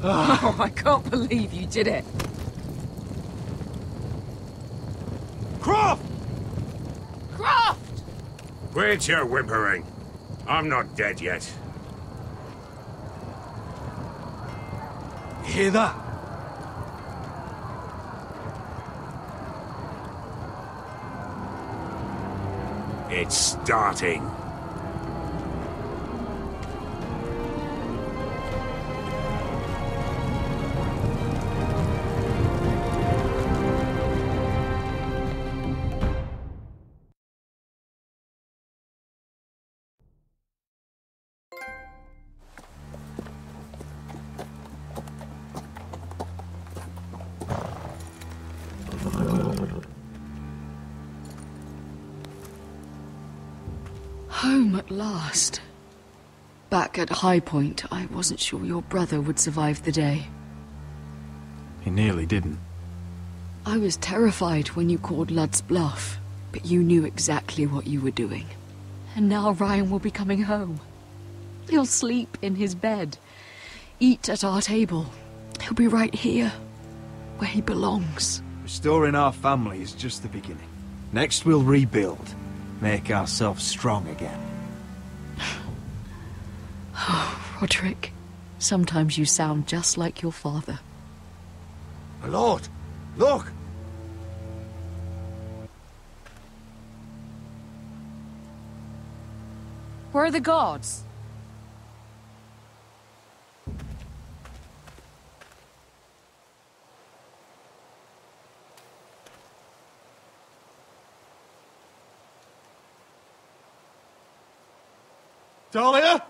Oh, I can't believe you did it. Croft! Croft! Quit your whimpering. I'm not dead yet. You hear that? It's starting. Home at last. Back at High Point, I wasn't sure your brother would survive the day. He nearly didn't. I was terrified when you called Ludd's bluff, but you knew exactly what you were doing. And now Ryan will be coming home. He'll sleep in his bed, eat at our table. He'll be right here, where he belongs. Restoring our family is just the beginning. Next we'll rebuild. Make ourselves strong again. Oh, Roderick, sometimes you sound just like your father. My lord, look! Where are the guards? Dahlia?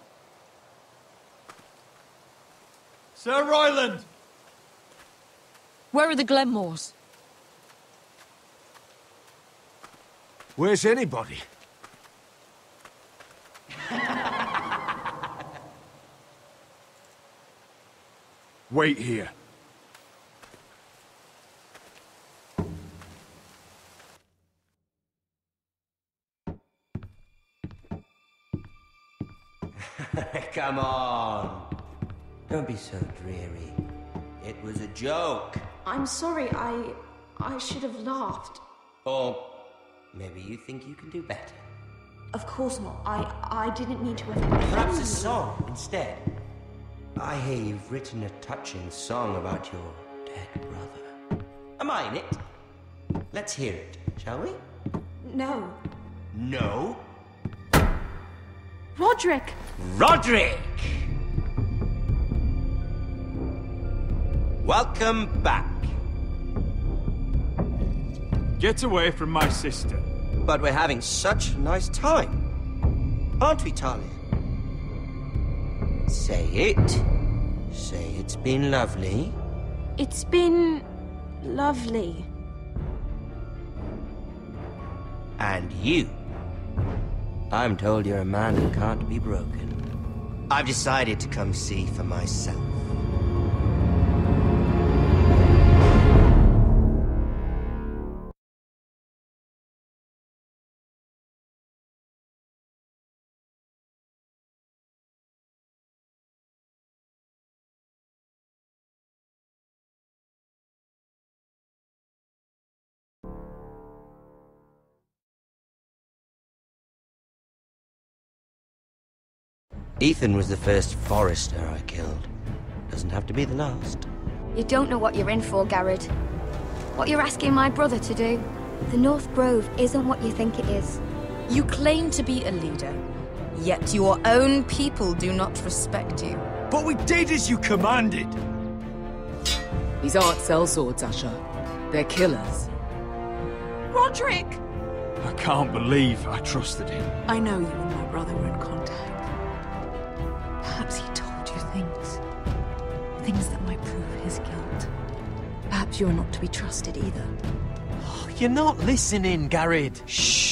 Sir Ryland! Where are the Glenmores? Where's anybody? Wait here. Come on. Don't be so dreary. It was a joke. I'm sorry, I should have laughed. Or maybe you think you can do better. Of course not. I didn't mean to offend. Perhaps a song instead. I hear you've written a touching song about your dead brother. Am I in it? Let's hear it, shall we? No. No? Roderick! Roderick! Welcome back. Get away from my sister. But we're having such a nice time. Aren't we, Talia? Say it. Say it's been lovely. It's been lovely. And you. I'm told you're a man who can't be broken. I've decided to come see for myself. Ethan was the first Forrester I killed. Doesn't have to be the last. You don't know what you're in for, Garrett. What you're asking my brother to do. The North Grove isn't what you think it is. You claim to be a leader, yet your own people do not respect you. But we did as you commanded! These aren't sellswords, Usher. They're killers. Roderick! I can't believe I trusted him. I know you and my brother were in contact. Perhaps he told you things. Things that might prove his guilt. Perhaps you're not to be trusted either. You're not listening, Garrett. Shh!